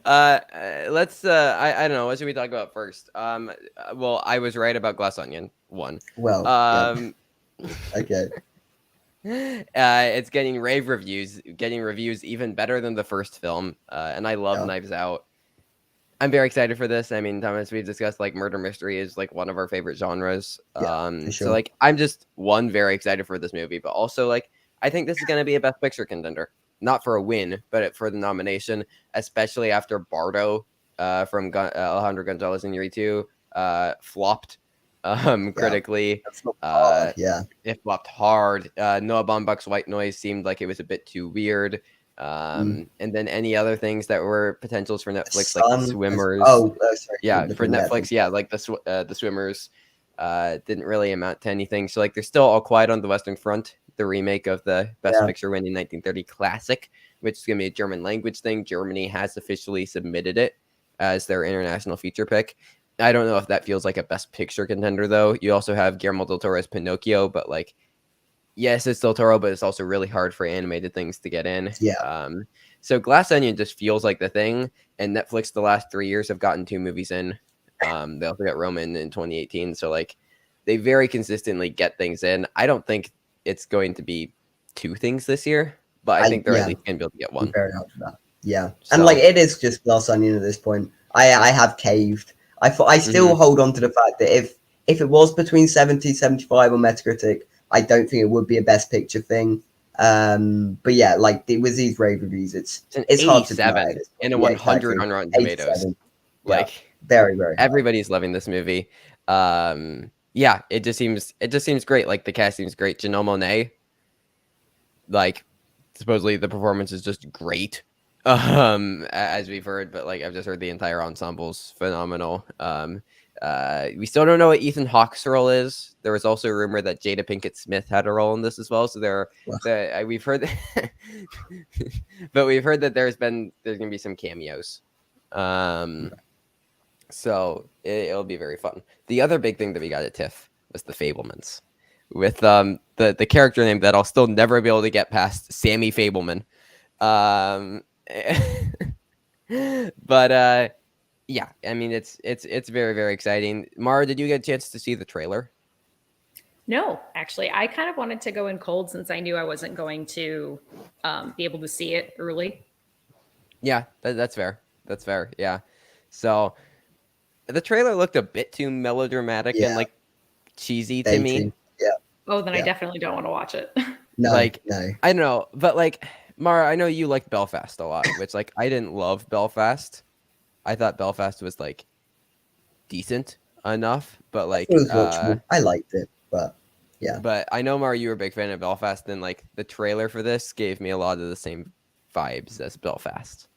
Let's I don't know, what should we talk about first? Well, I was right about Glass Onion 1. Well, okay. It's getting rave reviews, even better than the first film, and I love Knives Out. I'm very excited for this. I mean, Thomas, we've discussed like murder mystery is like one of our favorite genres. For sure. So like I'm just very excited for this movie, but also like I think this is going to be a Best Picture contender. Not for a win, but for the nomination, especially after Bardo from Alejandro González Iñárritu flopped critically. It flopped hard. Noah Baumbach's White Noise seemed like it was a bit too weird. And then any other things that were potentials for Netflix, like Swimmers. Sorry. For Netflix, like the Swimmers didn't really amount to anything. So like, there's still All Quiet on the Western Front, the remake of the Best Picture winning 1930 classic, which is gonna be a German language thing. Germany has officially submitted it as their international feature pick. I don't know if that feels like a Best Picture contender though. You also have Guillermo del Toro's Pinocchio, but like, yes, it's Del Toro, but it's also really hard for animated things to get in. So Glass Onion just feels like the thing, and Netflix the last 3 years have gotten 2 movies in. They also got Roman in 2018. So like they very consistently get things in. I don't think it's going to be 2 things this year, but I think they're at least going to be able to get 1. Very hard for that. Yeah. So, and like it is just Glass Onion at this point. I have caved. I still hold on to the fact that if it was between 70, 75 on Metacritic, I don't think it would be a Best Picture thing. But yeah, like with these rave reviews, it's hard to deny it. And a 100 on Rotten Tomatoes. Like very, very high. Everybody's loving this movie. It just seems great. Like the cast seems great. Janelle Monáe, like supposedly the performance is just great. As we've heard, but like I've just heard the entire ensemble's phenomenal. We still don't know what Ethan Hawke's role is. There was also a rumor that Jada Pinkett Smith had a role in this as well. So we've heard, but we've heard that there's gonna be some cameos. So it'll be very fun. The other big thing that we got at TIFF was the Fablemans, with the character name that I'll still never be able to get past, Sammy Fableman. But yeah, I mean it's very, very exciting. Mara, did you get a chance to see the trailer? No, actually, I kind of wanted to go in cold since I knew I wasn't going to be able to see it early. Yeah, that's fair. That's fair. Yeah. So the trailer looked a bit too melodramatic and like cheesy to me. Yeah. Oh, then I definitely don't want to watch it. No. I don't know, but like Mara, I know you liked Belfast a lot, which like I didn't love Belfast. I thought Belfast was like decent enough, but like it was watchable. I liked it, but yeah. But I know, Mara, you were a big fan of Belfast, and like the trailer for this gave me a lot of the same vibes as Belfast.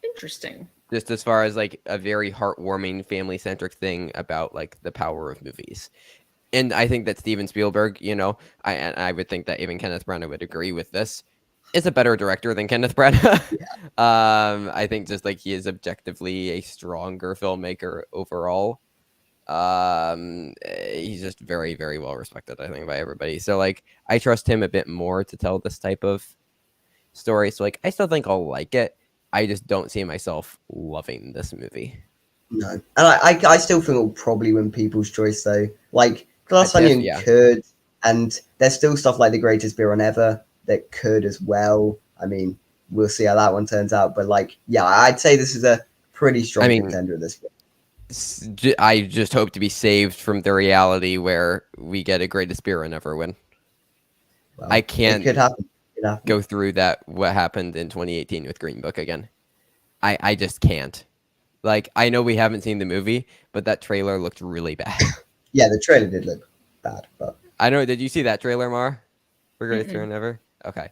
Interesting. Just as far as like a very heartwarming, family-centric thing about like the power of movies. And I think that Steven Spielberg, I would think that even Kenneth Branagh would agree with this, is a better director than Kenneth Branagh. I think just like he is objectively a stronger filmmaker overall. He's just very, very well respected, I think, by everybody. So like, I trust him a bit more to tell this type of story. So like, I still think I'll like it. I just don't see myself loving this movie. No, and I still think it'll probably win People's Choice though. Like Glass Onion could, and there's still stuff like The Greatest Beer on Ever that could as well. I mean, we'll see how that one turns out. But like, yeah, I'd say this is a pretty strong contender at this point. I just hope to be saved from the reality where we get a Greatest Beer on Ever win. Well, I can't. It could happen. Go through what happened in 2018 with Green Book again. I just can't. Like, I know we haven't seen the movie, but that trailer looked really bad. Yeah, the trailer did look bad, but I know. Did you see that trailer, Mar? For Greatest Beer on Ever? Okay.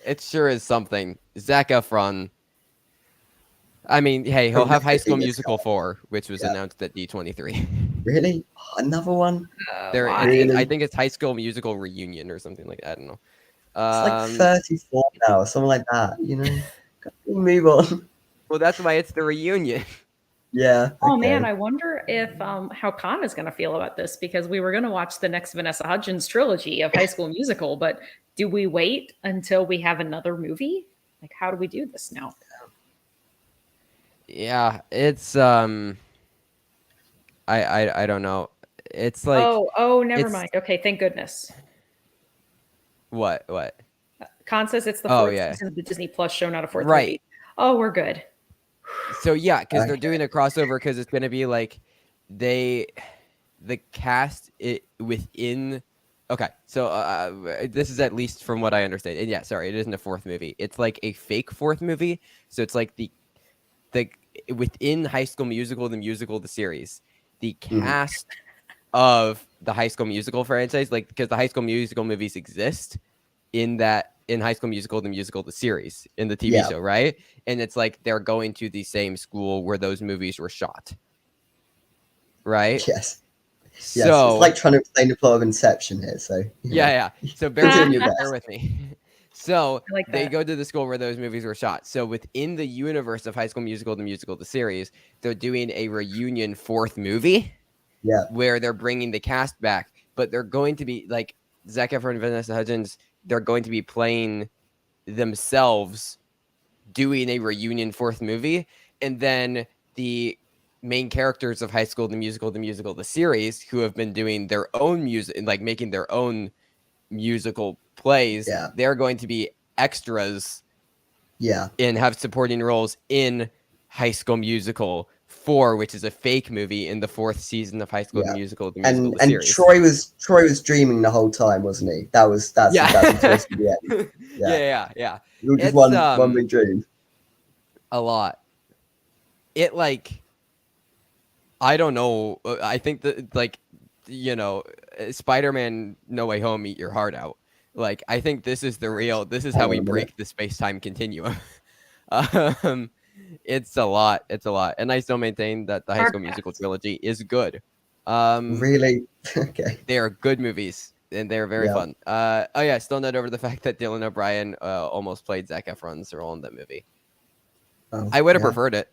It sure is something. Zac Efron. I mean, hey, he'll have High School Musical 4, which was announced at D23. Really? Another one? I think it's High School Musical Reunion or something like that. I don't know. It's like 34 now, something like that. You know, move on. Well, that's why it's the reunion. Yeah. Oh man, I wonder if how Khan is going to feel about this, because we were going to watch the next Vanessa Hudgens trilogy of High School Musical, but do we wait until we have another movie? Like, how do we do this now? Yeah, it's I don't know. It's like never mind. Okay, thank goodness. What? Khan says it's the fourth season of the Disney Plus show, not a fourth movie. Oh, we're good. So yeah, because they're doing a crossover, because it's going to be like the cast within. Okay, so this is at least from what I understand. And yeah, sorry, it isn't a fourth movie. It's like a fake fourth movie. So it's like the within High School Musical, the series, the cast of the High School Musical franchise, like, because the High School Musical movies exist in High School Musical, the series, in the TV show, right? And it's like they're going to the same school where those movies were shot, right? Yes. So it's like trying to explain the plot of Inception here. So yeah. So bear with me. So they go to the school where those movies were shot. So within the universe of High School Musical, the series, they're doing a reunion fourth movie. Yeah. Where they're bringing the cast back, but they're going to be like Zac Efron and Vanessa Hudgens. They're going to be playing themselves doing a reunion fourth movie. And then the main characters of High School, the musical, the series, who have been doing their own music and like making their own musical plays, they're going to be extras and have supporting roles in High School Musical 4, which is a fake movie in the fourth season of High School Musical, the series. Troy was dreaming the whole time, wasn't he? That's supposed to be it. Yeah. It was just one big dream. A lot. It like, I don't know. I think that, like, you know, Spider-Man No Way Home, Eat Your Heart Out. Like, I think this is how we break the space-time continuum. It's a lot. And I still maintain that the High School Musical trilogy is good. Really? Okay. They are good movies, and they're very fun. Still not over the fact that Dylan O'Brien almost played Zac Efron's role in that movie. I would have preferred it.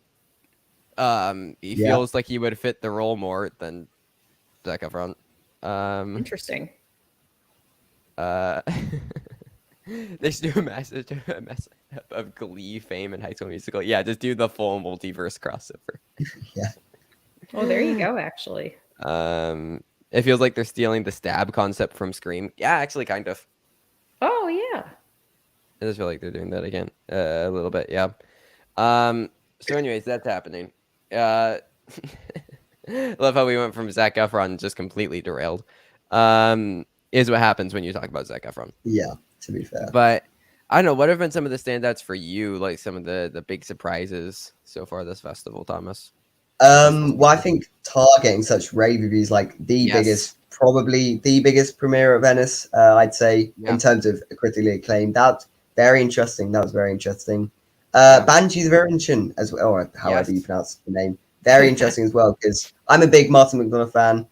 He feels like he would fit the role more than Zac Efron. Interesting. They should do a massive of Glee fame and High School Musical. Yeah, just do the full multiverse crossover. Oh, there you go, actually. It feels like they're stealing the stab concept from Scream. Yeah, actually, kind of. Oh, yeah. I just feel like they're doing that again a little bit, yeah. So anyways, that's happening. Love how we went from Zac Efron just completely derailed. Is what happens when you talk about Zac Efron. Yeah, to be fair. But I don't know, what have been some of the standouts for you, like some of the big surprises so far this festival, Thomas? Well, I think Tar getting such rave reviews, like probably the biggest premiere at Venice, I'd say, in terms of critically acclaimed. That's very interesting. That was very interesting. Banshees of Inisherin as well, or however you pronounce the name. Very interesting as well, because I'm a big Martin McDonagh fan.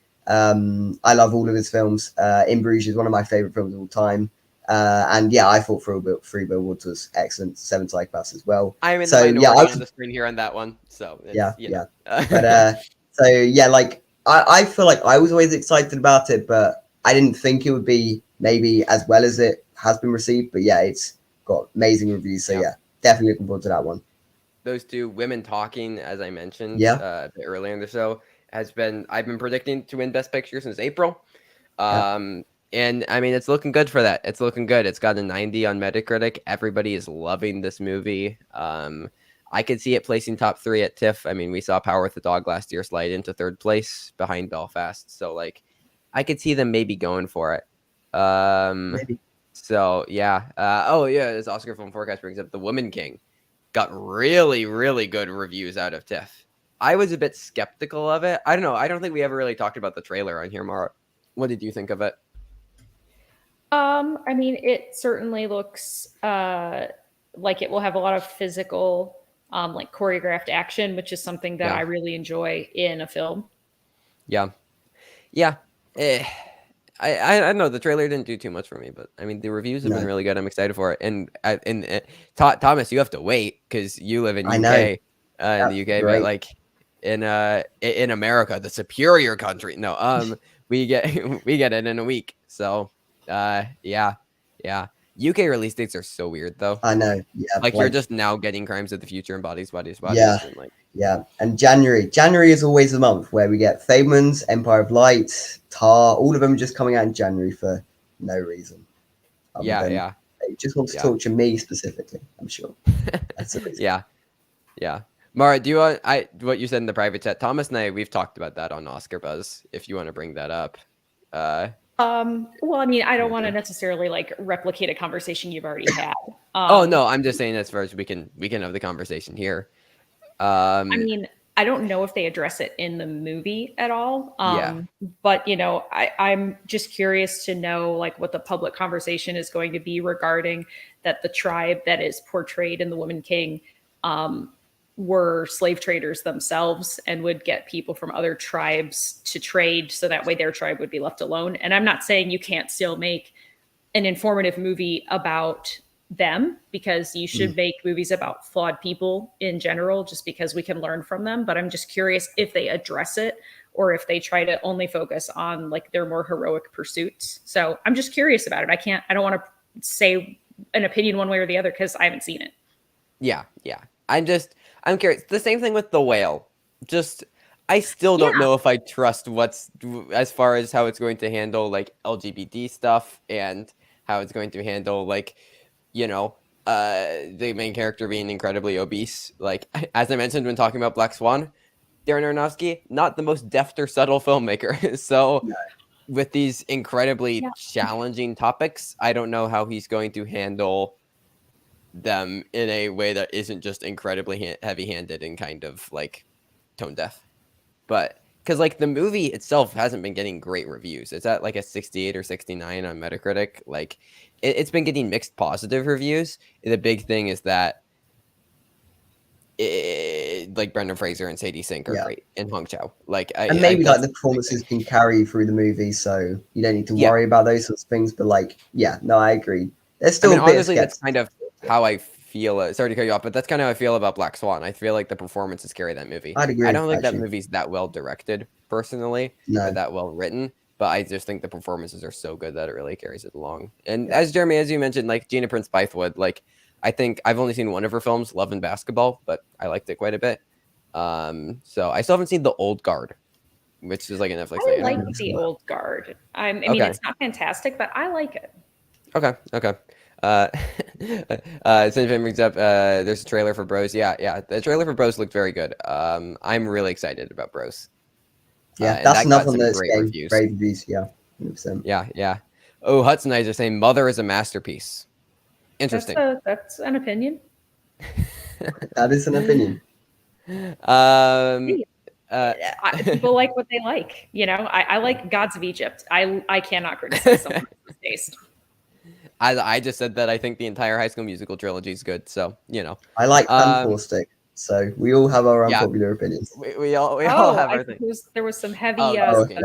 I love all of his films. In Bruges is one of my favorite films of all time. And yeah, I thought Three Billboards was excellent. Seven Psychopaths as well. I'm in so, the minority on the screen here on that one. So yeah. But so yeah, like I feel like I was always excited about it, but I didn't think it would be maybe as well as it has been received. But yeah, it's got amazing reviews. So yeah, definitely looking forward to that one. Those two, Women Talking, as I mentioned a bit earlier in the show, I've been predicting to win Best Picture since April. And I mean, it's looking good for that. It's looking good. It's got a 90 on Metacritic. Everybody is loving this movie. I could see it placing top 3 at TIFF. I mean, we saw Power with the Dog last year slide into 3rd place behind Belfast. So like, I could see them maybe going for it. Maybe. So yeah. This Oscar Film Forecast brings up The Woman King. Got really, really good reviews out of TIFF. I was a bit skeptical of it. I don't know. I don't think we ever really talked about the trailer on here, Mara. What did you think of it? I mean, it certainly looks like it will have a lot of physical, like choreographed action, which is something that I really enjoy in a film. Yeah. I don't know. The trailer didn't do too much for me, but I mean, the reviews have been really good. I'm excited for it. And Thomas, you have to wait because you live in UK, in the UK, but like in America, the superior country. No, we get it in a week. So, yeah. UK release dates are so weird, though. I know. Yeah. Like you're just now getting Crimes of the Future and Bodies. Yeah. And like, yeah. And January is always the month where we get Fablemans, Empire of Light, Tar. All of them just coming out in January for no reason. Yeah. It just wants to torture me specifically. I'm sure. That's the reason. Yeah. Mara, do you want what you said in the private chat? Thomas and I, we've talked about that on Oscar Buzz. If you want to bring that up. Well, I mean, I don't want to necessarily like replicate a conversation you've already had. Oh no, I'm just saying as far as we can have the conversation here. I mean, I don't know if they address it in the movie at all. But you know, I'm just curious to know like what the public conversation is going to be regarding that the tribe that is portrayed in The Woman King were slave traders themselves and would get people from other tribes to trade so that way their tribe would be left alone. And I'm not saying you can't still make an informative movie about them, because you should make movies about flawed people in general, just because we can learn from them. But I'm just curious if they address it or if they try to only focus on like their more heroic pursuits. So I'm just curious about it. I don't want to say an opinion one way or the other because I haven't seen it. Yeah. I'm curious. The same thing with The Whale. I still don't know if I trust as far as how it's going to handle like LGBT stuff and how it's going to handle like, the main character being incredibly obese. Like, as I mentioned when talking about Black Swan, Darren Aronofsky, not the most deft or subtle filmmaker. So with these incredibly challenging topics, I don't know how he's going to handle them in a way that isn't just incredibly heavy-handed and kind of like tone deaf. But because like the movie itself hasn't been getting great reviews. It's at like a 68 or 69 on Metacritic. Like it's been getting mixed positive reviews. The big thing is that like Brendan Fraser and Sadie Sink are great, and Hong Chow. Like and maybe like the performances can carry through the movie, so you don't need to worry about those sorts of things. But like, I agree. There's still a bit honestly, of that's kind of how I feel. Sorry to cut you off, but that's kind of how I feel about Black Swan. I feel like the performances carry that movie. I'd agree. I don't think that movie's that well directed, personally, or that well written. But I just think the performances are so good that it really carries it along. And as you mentioned, like Gina Prince Bythewood, like I think I've only seen one of her films, Love and Basketball, but I liked it quite a bit. So I still haven't seen The Old Guard, which is like a Netflix. I like The Old Guard. I mean, it's not fantastic, but I like it. Okay. Since brings up, there's a trailer for Bros. Yeah. The trailer for Bros looked very good. I'm really excited about Bros. Yeah, that's enough on the great reviews. Yeah, 100%. Yeah. Oh, Hudson Eyes are saying Mother is a masterpiece. Interesting. That's an opinion. That is an opinion. People like what they like. I like Gods of Egypt. I cannot criticize someone's taste. I just said that I think the entire High School Musical trilogy is good. So I like Fantastic. So we all have our unpopular opinions. We all have our thing. There was some heavy Okay.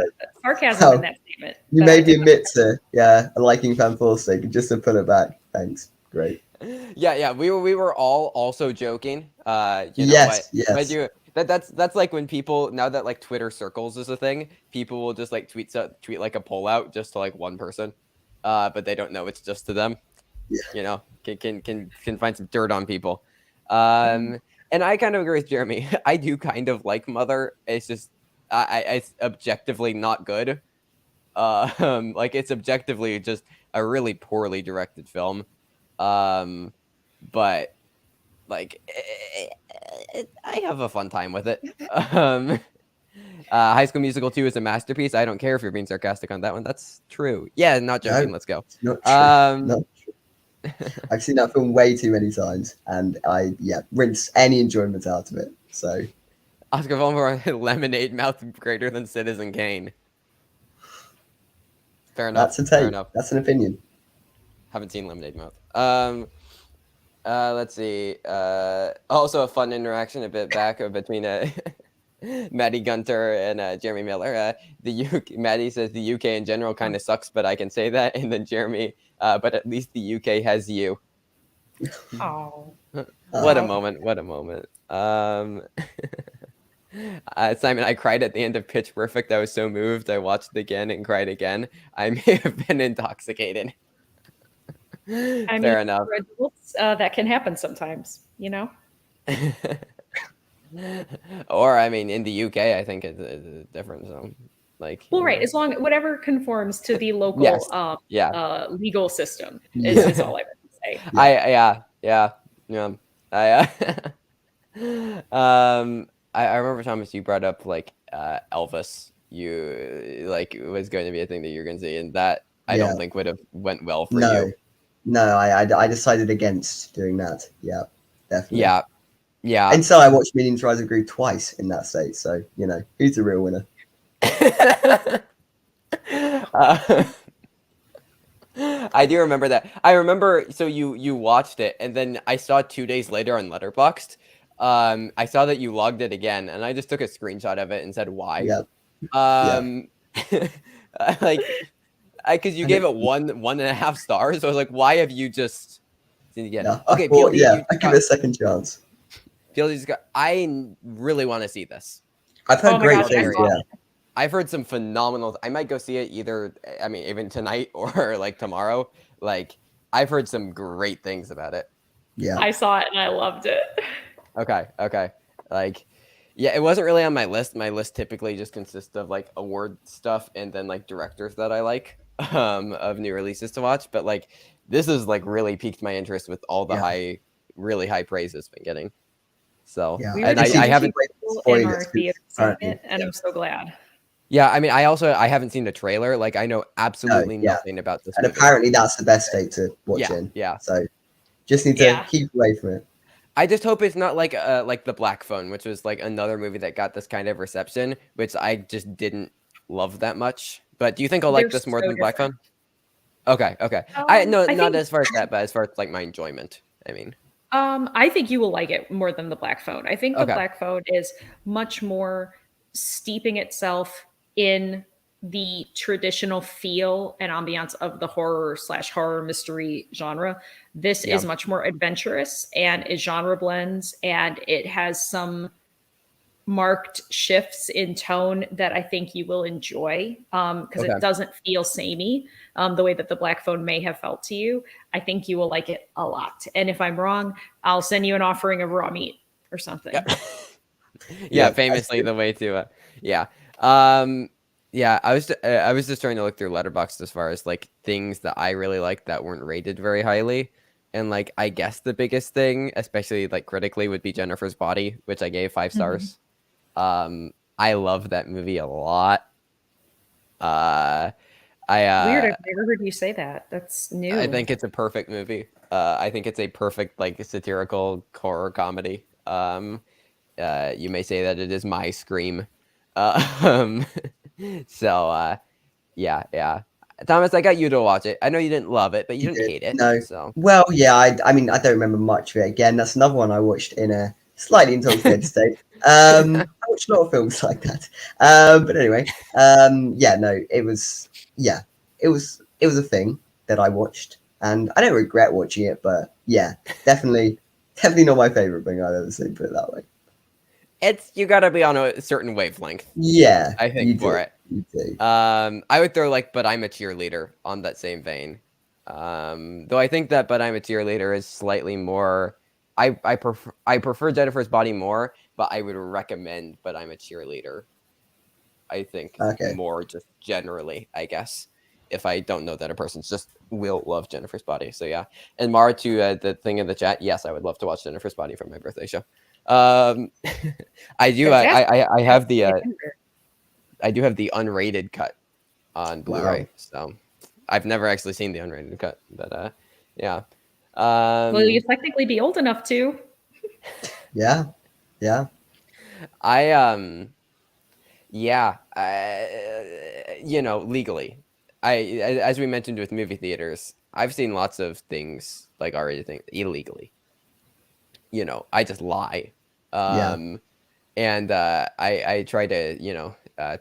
sarcasm in that statement. You made me admit to liking Fan Forsake just to pull it back. Thanks. Great. Yeah. We were all also joking. Yes. That's like when people, now that like Twitter circles is a thing, people will just like tweet like a poll out just to like one person, but they don't know it's just to them. Yeah. Can find some dirt on people. And I kind of agree with Jeremy. I do kind of like Mother. It's just it's objectively not good. Like it's objectively just a really poorly directed film. But like I have a fun time with it. High School Musical 2 is a masterpiece. I don't care if you're being sarcastic on that one. That's true. Yeah, not joking. Let's go. Not true. Not true. I've seen that film way too many times, and I rinse any enjoyment out of it. So, Oscar Vollmer, Lemonade Mouth greater than Citizen Kane. Fair enough. That's a take. Fair enough. That's an opinion. Haven't seen Lemonade Mouth. Let's see. Also a fun interaction a bit back between Maddie Gunter and Jeremy Miller. Maddie says the UK in general kind of sucks, but I can say that. And then Jeremy, but at least the UK has you. Oh. What a moment. What a moment. Simon, I cried at the end of Pitch Perfect. I was so moved. I watched it again and cried again. I may have been intoxicated. Fair enough. For adults, that can happen sometimes, Or I mean, in the UK, I think it's different. So, like, well, right, as long whatever conforms to the local, legal system is all I would say. I remember, Thomas, you brought up like Elvis. You like it was going to be a thing that you're going to see, and that I don't think would have went well for you. No, I decided against doing that. Yeah, definitely. Yeah. And so I watched Minions Rise of Gru twice in that state. So who's the real winner? I do remember that. I remember. So you watched it, and then I saw 2 days later on Letterboxd. I saw that you logged it again, and I just took a screenshot of it and said why. Like. Because you gave it 1.5 stars, so I was like, "Why have you just?" Okay, I give it a second chance. I really want to see this. I've heard great things. I've heard some phenomenal. I might go see it even tonight or like tomorrow. Like I've heard some great things about it. Yeah, I saw it and I loved it. Okay. Like. Yeah, it wasn't really on my list. My list typically just consists of like award stuff and then like directors that I like of new releases to watch. But like this has like really piqued my interest with all the really high praise it's been getting. So and I haven't in our theater and I'm so glad. Yeah, I mean, I haven't seen the trailer. Like I know absolutely nothing about this. And movie. Apparently that's the best state to watch in. Yeah. So just need to keep away from it. I just hope it's not like The Black Phone, which was like another movie that got this kind of reception, which I just didn't love that much. But do you think I'll like this more than Black Phone? Okay. Not as far as that, but as far as like my enjoyment. I mean, I think you will like it more than The Black Phone. I think The Black Phone is much more steeping itself in the traditional feel and ambiance of the horror/horror mystery genre. This is much more adventurous and it genre blends, and it has some marked shifts in tone that I think you will enjoy because it doesn't feel samey the way that The Black Phone may have felt to you. I think you will like it a lot. And if I'm wrong, I'll send you an offering of raw meat or something. Famously the way to I was just trying to look through Letterboxd as far as like things that I really liked that weren't rated very highly. And like I guess the biggest thing, especially like critically, would be Jennifer's Body, which I gave 5 stars. I love that movie a lot. Weird, I've never heard you say that. That's new. I think it's a perfect movie. I think it's a perfect like satirical horror comedy. You may say that it is my Scream. So Thomas, I got you to watch it. I know you didn't love it, but you didn't hate it. No. So Well, I mean, I don't remember much of it. Again, that's another one I watched in a slightly intoxicated state. I watch a lot of films like that. But anyway, yeah, no, it was a thing that I watched, and I don't regret watching it. But yeah, definitely not my favorite thing I've ever seen. Put it that way. You gotta be on a certain wavelength. Yeah, I think for it. You do. I would throw like "But I'm a Cheerleader" on that same vein. Though I think that "But I'm a Cheerleader" is slightly more. I prefer Jennifer's Body more, but I would recommend "But I'm a Cheerleader." I think more just generally, I guess. If I don't know that a person's just will love Jennifer's Body, so yeah. And Mara, to the thing in the chat, yes, I would love to watch Jennifer's Body for my birthday show. I do. I have the. I do have the unrated cut on Blu-ray, so I've never actually seen the unrated cut, but yeah. Will you technically be old enough to? Yeah. Legally. As we mentioned with movie theaters, I've seen lots of things like R-rated things illegally. I just lie. And I try to,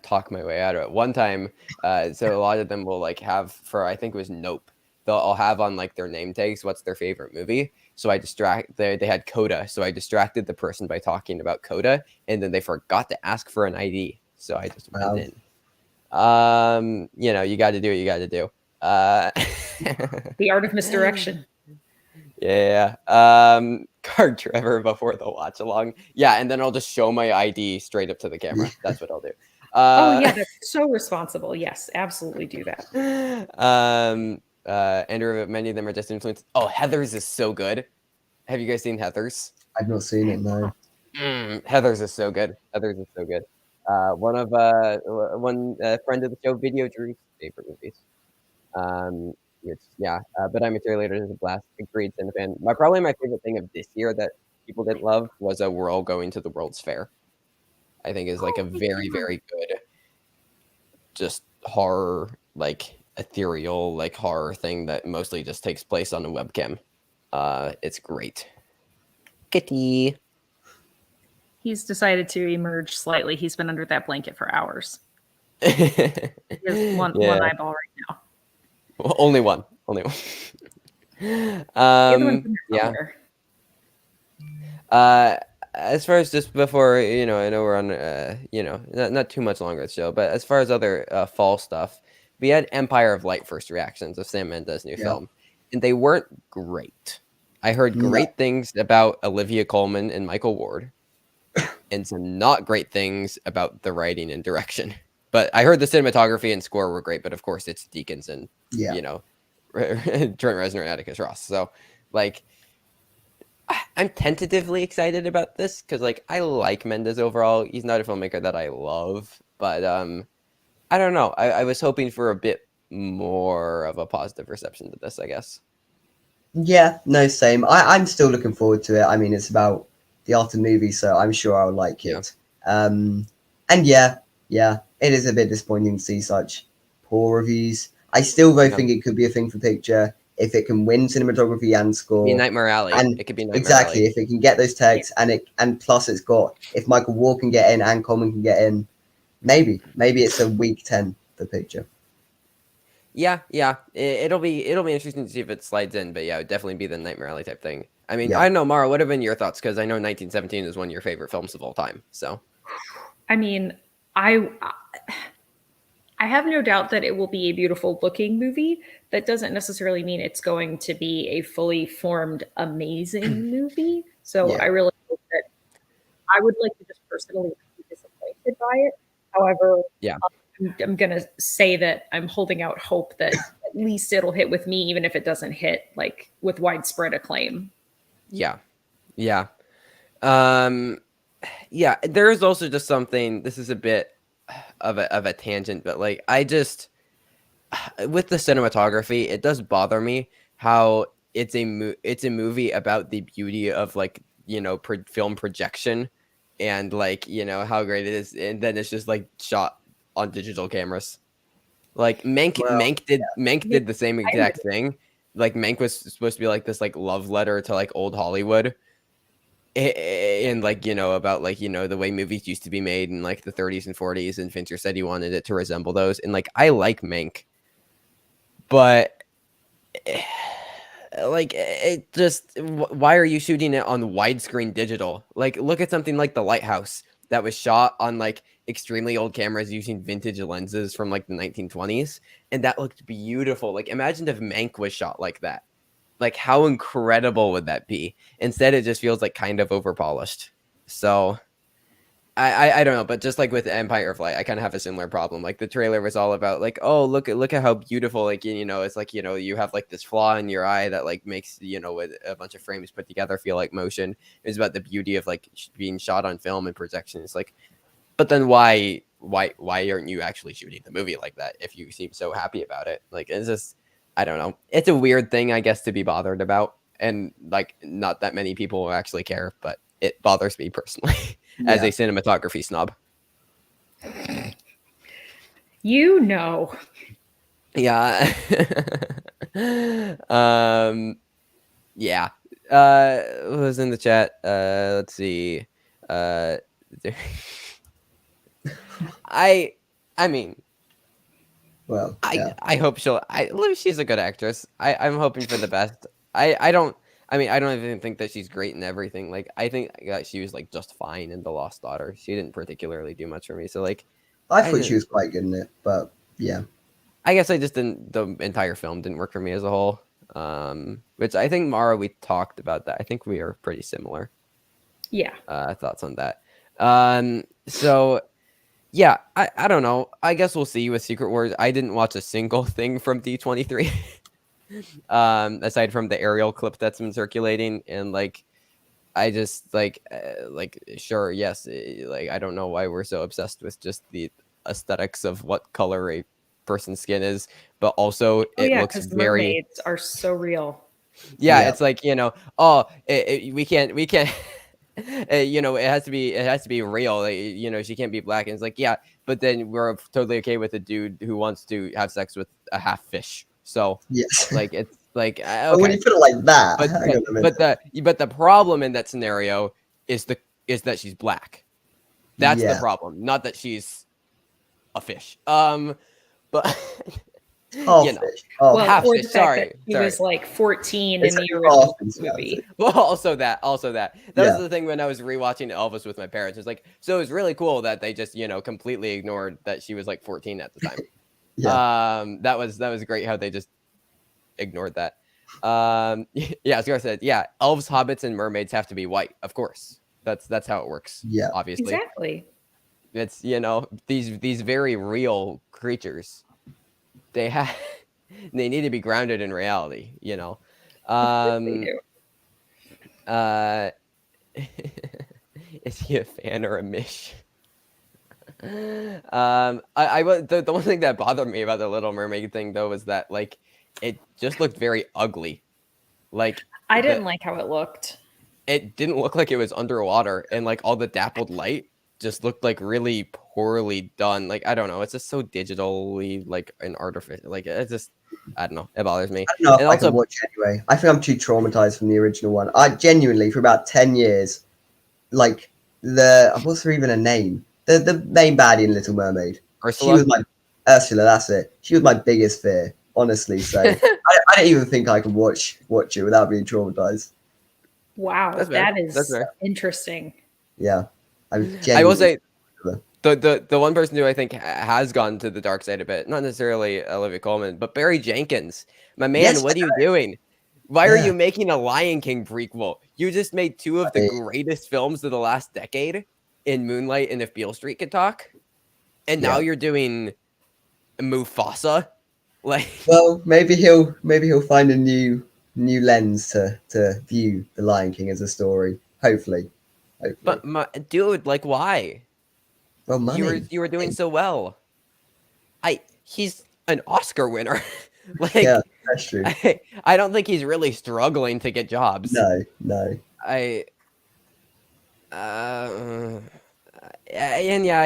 talk my way out of it. One time, so a lot of them will like have I think it was Nope. I'll have on like their name tags what's their favorite movie. So they had Coda, so I distracted the person by talking about Coda, and then they forgot to ask for an ID, so I just went in. You got to do what you got to do. The art of misdirection. Yeah. Card Trevor before the watch along. Yeah, and then I'll just show my ID straight up to the camera. That's what I'll do. Oh yeah, that's so responsible. Yes, absolutely do that. Andrew, many of them are just influenced. Oh, Heathers is so good. Have you guys seen Heathers? I've not seen it, no. Heathers is so good. One friend of the show, Video Drew's favorite movies. But I'm a Cheerleader is a blast. Agreed, Cinefan. Probably my favorite thing of this year that people didn't love was we're all going to the World's Fair. I think is like a very, very good, just horror, like ethereal, like horror thing that mostly just takes place on a webcam. It's great. Kitty. He's decided to emerge slightly. He's been under that blanket for hours. He has one eyeball right now. Well, only one. As far as just before, I know we're on, not too much longer the show, but as far as other fall stuff, we had Empire of Light first reactions of Sam Mendes' new film, and they weren't great. I heard great things about Olivia Colman and Michael Ward, and some not great things about the writing and direction. But I heard the cinematography and score were great, but of course it's Deakins and Trent Reznor and Atticus Ross. So, like, I'm tentatively excited about this because, like, I like Mendes overall. He's not a filmmaker that I love, but I don't know. I was hoping for a bit more of a positive reception to this, I guess. Yeah, no, same. I'm still looking forward to it. I mean, it's about the art of movies, so I'm sure I'll like it. And yeah, it is a bit disappointing to see such poor reviews. I still though think it could be a thing for picture if it can win cinematography and score. Be Nightmare Alley. And it could be Nightmare exactly Alley. If it can get those texts and plus it's got if Michael Ward can get in and Coleman can get in, maybe it's a week 10 for picture. Yeah. It'll be interesting to see if it slides in, but yeah, it would definitely be the Nightmare Alley type thing. I mean, I don't know, Mara, what have been your thoughts? Because I know 1917 is one of your favorite films of all time. So, I mean, I have no doubt that it will be a beautiful looking movie. That doesn't necessarily mean it's going to be a fully formed, amazing movie. So I really hope that I would like to just personally be disappointed by it. However, I'm going to say that I'm holding out hope that at least it'll hit with me, even if it doesn't hit like with widespread acclaim. Yeah. There is also just something, this is a bit of a tangent, but like I just with the cinematography, it does bother me how it's a movie about the beauty of like film projection and like how great it is, and then it's just like shot on digital cameras. Like Mank did the same exact thing. Like Mank was supposed to be like this like love letter to like old Hollywood, and like, about like, the way movies used to be made in like the 30s and 40s, and Fincher said he wanted it to resemble those. And like, I like Mank, but like, it just, why are you shooting it on widescreen digital? Like, look at something like The Lighthouse that was shot on like extremely old cameras using vintage lenses from like the 1920s, and that looked beautiful. Like, imagine if Mank was shot like that. Like, how incredible would that be? Instead, it just feels like kind of overpolished. So I don't know, but just like with Empire of Light, I kind of have a similar problem. Like, the trailer was all about like, oh, look at how beautiful, like, it's like, you have like this flaw in your eye that like makes, with a bunch of frames put together feel like motion. It's about the beauty of like being shot on film and projection. It's like, but then why aren't you actually shooting the movie like that if you seem so happy about it? Like, it's just, I don't know. It's a weird thing, I guess, to be bothered about, and like, not that many people will actually care, but it bothers me personally as a cinematography snob. Yeah. Yeah. Who was in the chat? Let's see. I mean, well, I hope she's a good actress. I'm hoping for the best. I don't even think that she's great in everything. Like, I think that she was like just fine in The Lost Daughter. She didn't particularly do much for me. So like, I thought she was quite good in it, but yeah. I guess I just didn't. The entire film didn't work for me as a whole. Which I think, Mara, we talked about that. I think we are pretty similar. Yeah. Thoughts on that. So yeah, I don't know. I guess we'll see with Secret Wars. I didn't watch a single thing from D23. Aside from the aerial clip that's been circulating, and like, I just like sure, yes, like, I don't know why we're so obsessed with just the aesthetics of what color a person's skin is, but also it looks very, mermaids are so real. Yeah, it's like, we can't it has to be real, like, she can't be black, and it's like, yeah, but then we're totally okay with a dude who wants to have sex with a half fish. So yes, like, it's like, okay. But when you put it like that, but the problem in that scenario is that she's black. That's the problem, not that she's a fish. But fish. Half or fish. the fact Sorry, that he was like 14 It's in like the original yeah. movie. Well, also that was the thing when I was rewatching Elvis with my parents. It's like, so it was really cool that they just completely ignored that she was like 14 at the time. That was great how they just ignored that. As Garth said, elves, hobbits, and mermaids have to be white, of course. That's how it works. Yeah, obviously. Exactly. It's these very real creatures. They need to be grounded in reality. Is he a fan or a mish? The one thing that bothered me about the Little Mermaid thing, though, was that like, it just looked very ugly. Like, I didn't like how it looked. It didn't look like it was underwater, and like all the dappled light just looked like really poorly done. Like, I don't know, it's just so digitally like an artificial. Like, it's just, I don't know, it bothers me. I don't know if I can watch it anyway. I think I'm too traumatized from the original one. I genuinely, for about 10 years, like, what's there even a name? The main baddie in Little Mermaid. Ursula? She was my Ursula. That's it. She was my biggest fear, honestly. So I don't even think I can watch it without being traumatized. Wow, that is interesting. Yeah, I will say the one person who I think has gone to the dark side a bit, not necessarily Olivia Colman, but Barry Jenkins. My man, what are you doing? Why are you making a Lion King prequel? You just made two of the greatest films of the last decade in Moonlight and If Beale Street Could Talk, and now you're doing Mufasa. Like, well, maybe he'll find a new lens to view the Lion King as a story. Hopefully. But dude, like, why? Well, money. You were doing so well. He's an Oscar winner. Like, yeah, that's true. I don't think he's really struggling to get jobs. No. I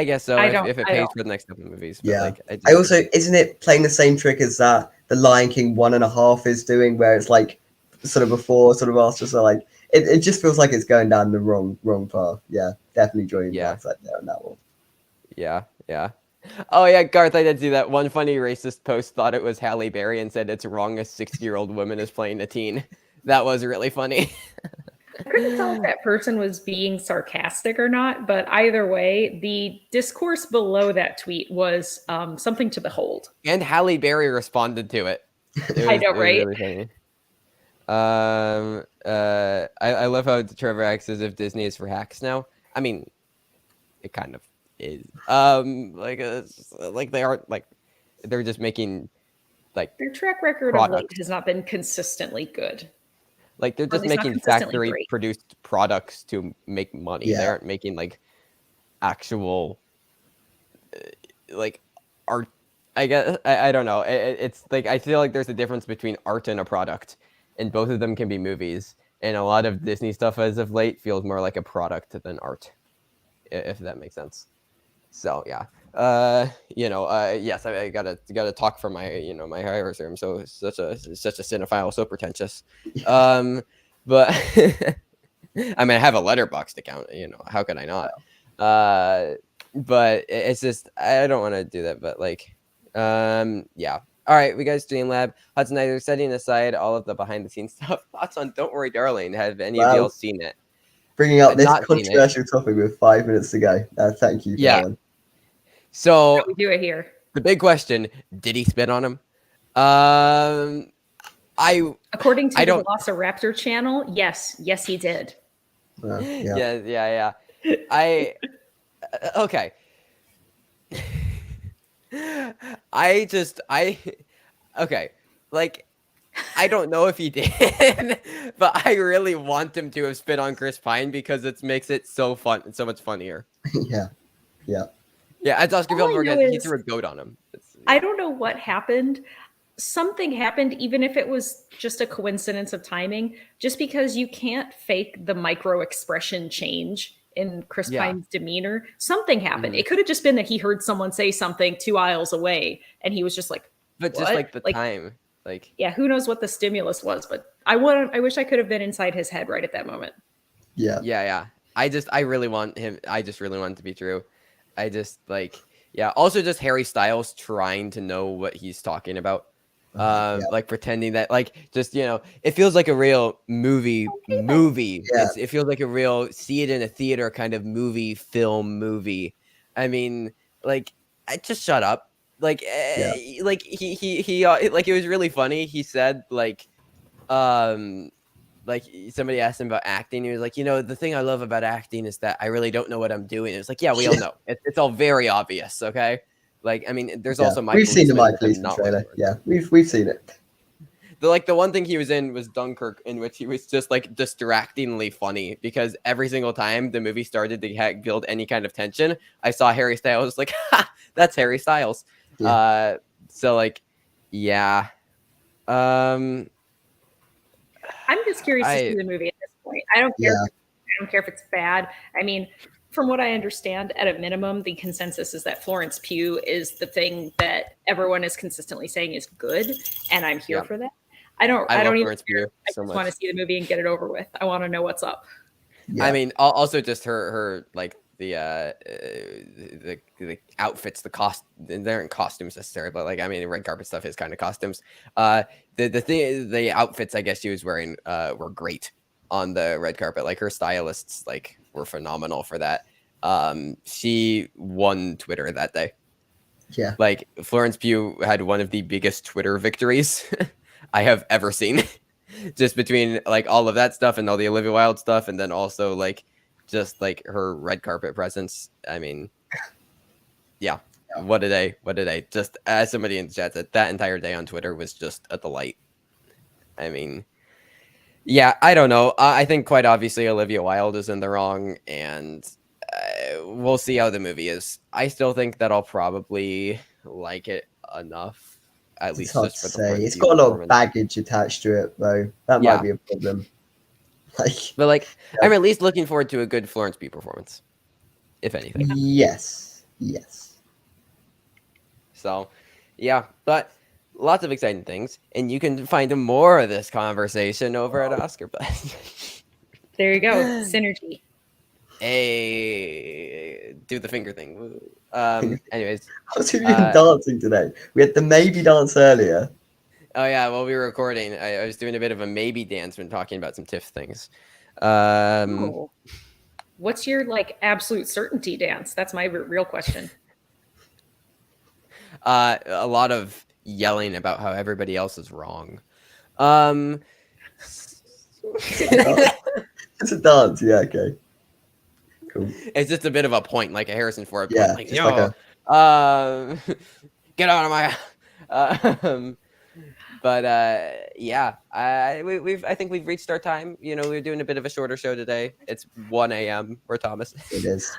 guess so. If it pays for the next couple of movies. But like, I also, isn't it playing the same trick as that the Lion King 1.5 is doing, where it's like sort of before, sort of after? So like, it just feels like it's going down the wrong path. Yeah, definitely joining the side there on that one. Yeah. Oh yeah, Garth, I did see that. One funny racist post thought it was Halle Berry and said it's wrong a 60-year-old woman is playing a teen. That was really funny. I couldn't tell if that person was being sarcastic or not, but either way, the discourse below that tweet was something to behold. And Halle Berry responded to it. I know, right? Really funny. I love how Trevor acts as if Disney is for hacks now. I mean, it kind of is. Like they aren't like they're just making like their track record of late has not been consistently good. Like they're just making factory produced products to make money. They aren't making like actual like art. I guess I don't know. It's like I feel like there's a difference between art and a product, and both of them can be movies. And a lot of Disney stuff as of late feels more like a product than art, if that makes sense. So yeah, yes, I gotta talk from my my higher term. So such a cinephile, so pretentious. But I mean, I have a Letterboxd account. How could I not? But it's just I don't want to do that. But like, yeah. All right, we got Streamlab. Hudson, either setting aside all of the behind-the-scenes stuff, thoughts on "Don't Worry, Darling"? Have any of y'all seen it? Bringing up this controversial topic with 5 minutes to go. Thank you. Yeah. So we do it here. The big question: did he spit on him? According to the Velociraptor channel, yes, he did. Yeah. Okay. Okay. Like, I don't know if he did, but I really want him to have spit on Chris Pine because it makes it so fun and so much funnier. Yeah. As Oscar Villeneuve, he threw a goat on him. I don't know what happened. Something happened, even if it was just a coincidence of timing, just because you can't fake the micro expression change in Chris Pine's demeanor. Something happened. It could have just been that he heard someone say something 2 aisles away and he was just like, but what? Just like the time. Like, yeah, who knows what the stimulus was, but I wish I could have been inside his head right at that moment. Yeah. I really want him. I just really want it to be true. I just also just Harry Styles trying to know what he's talking about. Like pretending that it feels like a real movie. It feels like a real see it in a theater kind of movie. I mean, like, I just shut up. Like he it was really funny. He said like somebody asked him about acting. He was like, the thing I love about acting is that I really don't know what I'm doing. It was like, yeah, we all know. It's all very obvious. Okay. Like, I mean, there's also we've seen the Michael Easton trailer. Yeah, we've seen it. The one thing he was in was Dunkirk, in which he was just like distractingly funny because every single time the movie started to build any kind of tension, I saw Harry Styles like, ha, that's Harry Styles. Yeah. So like, yeah. I'm just curious to see the movie at this point. I don't care. I don't care if it's bad. I mean, from what I understand, at a minimum, the consensus is that Florence Pugh is the thing that everyone is consistently saying is good, and I'm here for that. I don't even care. I just want to see the movie and get it over with. I want to know what's up. I mean, also just her like the outfits, the they aren't costumes necessarily, but like, I mean, red carpet stuff is kind of costumes. The outfits I guess she was wearing were great on the red carpet. Like, her stylists were phenomenal for that. She won Twitter that day. Yeah. Like, Florence Pugh had one of the biggest Twitter victories I have ever seen. Just between all of that stuff and all the Olivia Wilde stuff, and then also just her red carpet presence. I mean, yeah. What a day. Just as somebody in the chat said, that entire day on Twitter was just a delight. I mean, yeah, I don't know. I think quite obviously Olivia Wilde is in the wrong, and we'll see how the movie is. I still think that I'll probably like it enough, at least just for the it's got a lot of baggage attached to it, though. That might be a problem. But I'm at least looking forward to a good Florence Pugh performance, if anything. Yes. So, yeah, but lots of exciting things, and you can find more of this conversation over at Oscar Buzz. There you go. Synergy. Hey, do the finger thing. Anyways. I was even dancing today. We had the maybe dance earlier. Oh yeah, while we were recording, I was doing a bit of a maybe dance when talking about some TIFF things. Oh. What's your like absolute certainty dance? That's my real question. A lot of yelling about how everybody else is wrong. It's a dance, yeah, okay. Cool. It's just a bit of a point, like a Harrison Ford point. Yeah, like, yo, get out of my but yeah, I think we've reached our time. You know, we're doing a bit of a shorter show today. It's 1 a.m. We're Thomas. It is.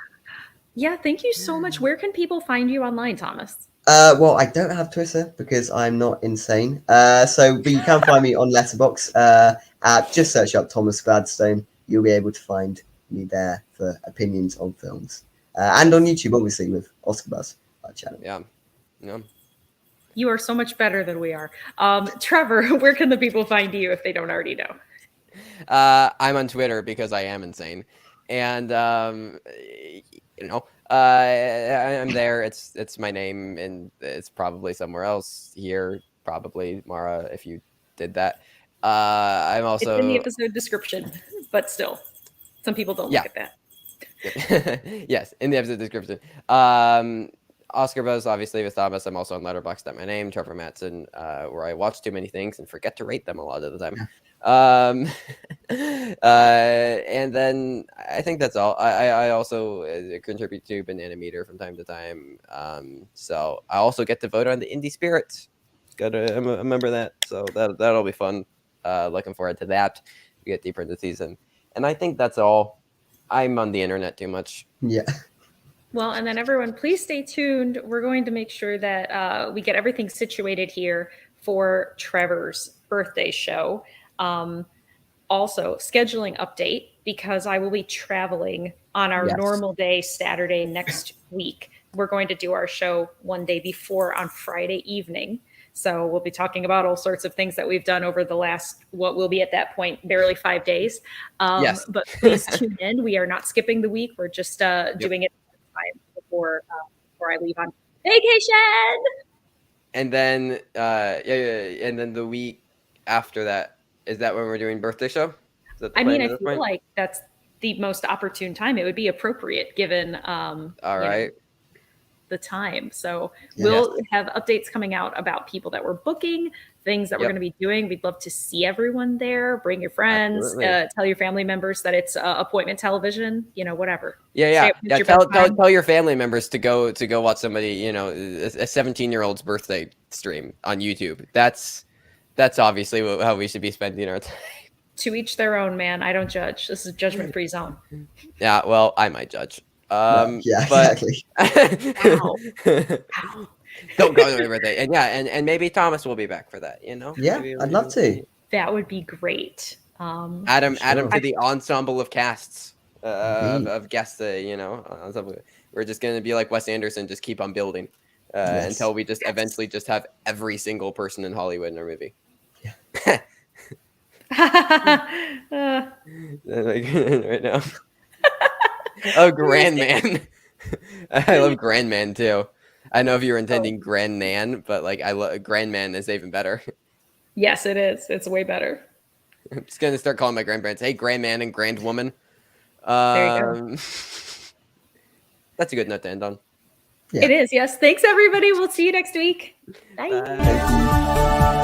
Yeah, thank you so much. Where can people find you online, Thomas? Well, I don't have Twitter because I'm not insane. But you can find me on Letterboxd. Just search up Thomas Gladstone. You'll be able to find me there for opinions on films. And on YouTube, obviously, with Oscar Buzz, our channel. Yeah. You are so much better than we are. Trevor, where can the people find you if they don't already know? I'm on Twitter because I am insane. And, I'm there. It's my name, and it's probably somewhere else here. Probably, Mara, if you did that. I'm also... It's in the episode description, but still, some people don't look at that. Yes, in the episode description. Oscar Buzz, obviously, with Thomas. I'm also on Letterboxd at my name, Trevor Matteson, where I watch too many things and forget to rate them a lot of the time. And then I think that's all. I also contribute to Banana Meter from time to time. So I also get to vote on the Indie Spirits. Gotta remember that. So that'll be fun. Looking forward to that. We get deeper into the season. And I think that's all. I'm on the internet too much. Yeah. Well, and then everyone, please stay tuned. We're going to make sure that we get everything situated here for Trevor's birthday show. Also, scheduling update, because I will be traveling on our normal day, Saturday next week. We're going to do our show one day before on Friday evening. So we'll be talking about all sorts of things that we've done over the last, what will be at that point, barely 5 days. But please tune in. We are not skipping the week. We're just doing it before I leave on vacation. And then, and then the week after that, is that when we're doing birthday show? I mean, I feel like that's the most opportune time. It would be appropriate given the time. So we'll have updates coming out about people that we're booking, things that we're going to be doing. We'd love to see everyone there. Bring your friends, tell your family members that it's appointment television, whatever. Tell your family members to go watch somebody, a 17-year-old's birthday stream on YouTube. That's obviously how we should be spending our time. To each their own, man. I don't judge. This is a judgment-free zone. Yeah, well, I might judge. Exactly. Don't go to my birthday. And maybe Thomas will be back for that, Yeah, I'd love to. That would be great. Add him to the ensemble of casts of guests. We're just gonna be like Wes Anderson, just keep on building until we just eventually just have every single person in Hollywood in our movie. Yeah. Right now. Oh, Grandman. I love Grandman too. I know if you were intending Grandnan, but I love Grandman is even better. Yes, it is. It's way better. I'm just gonna start calling my grandparents, "Hey, Grandman and Grandwoman." There you go. That's a good note to end on. Yeah. It is. Yes. Thanks, everybody. We'll see you next week. Bye. Bye.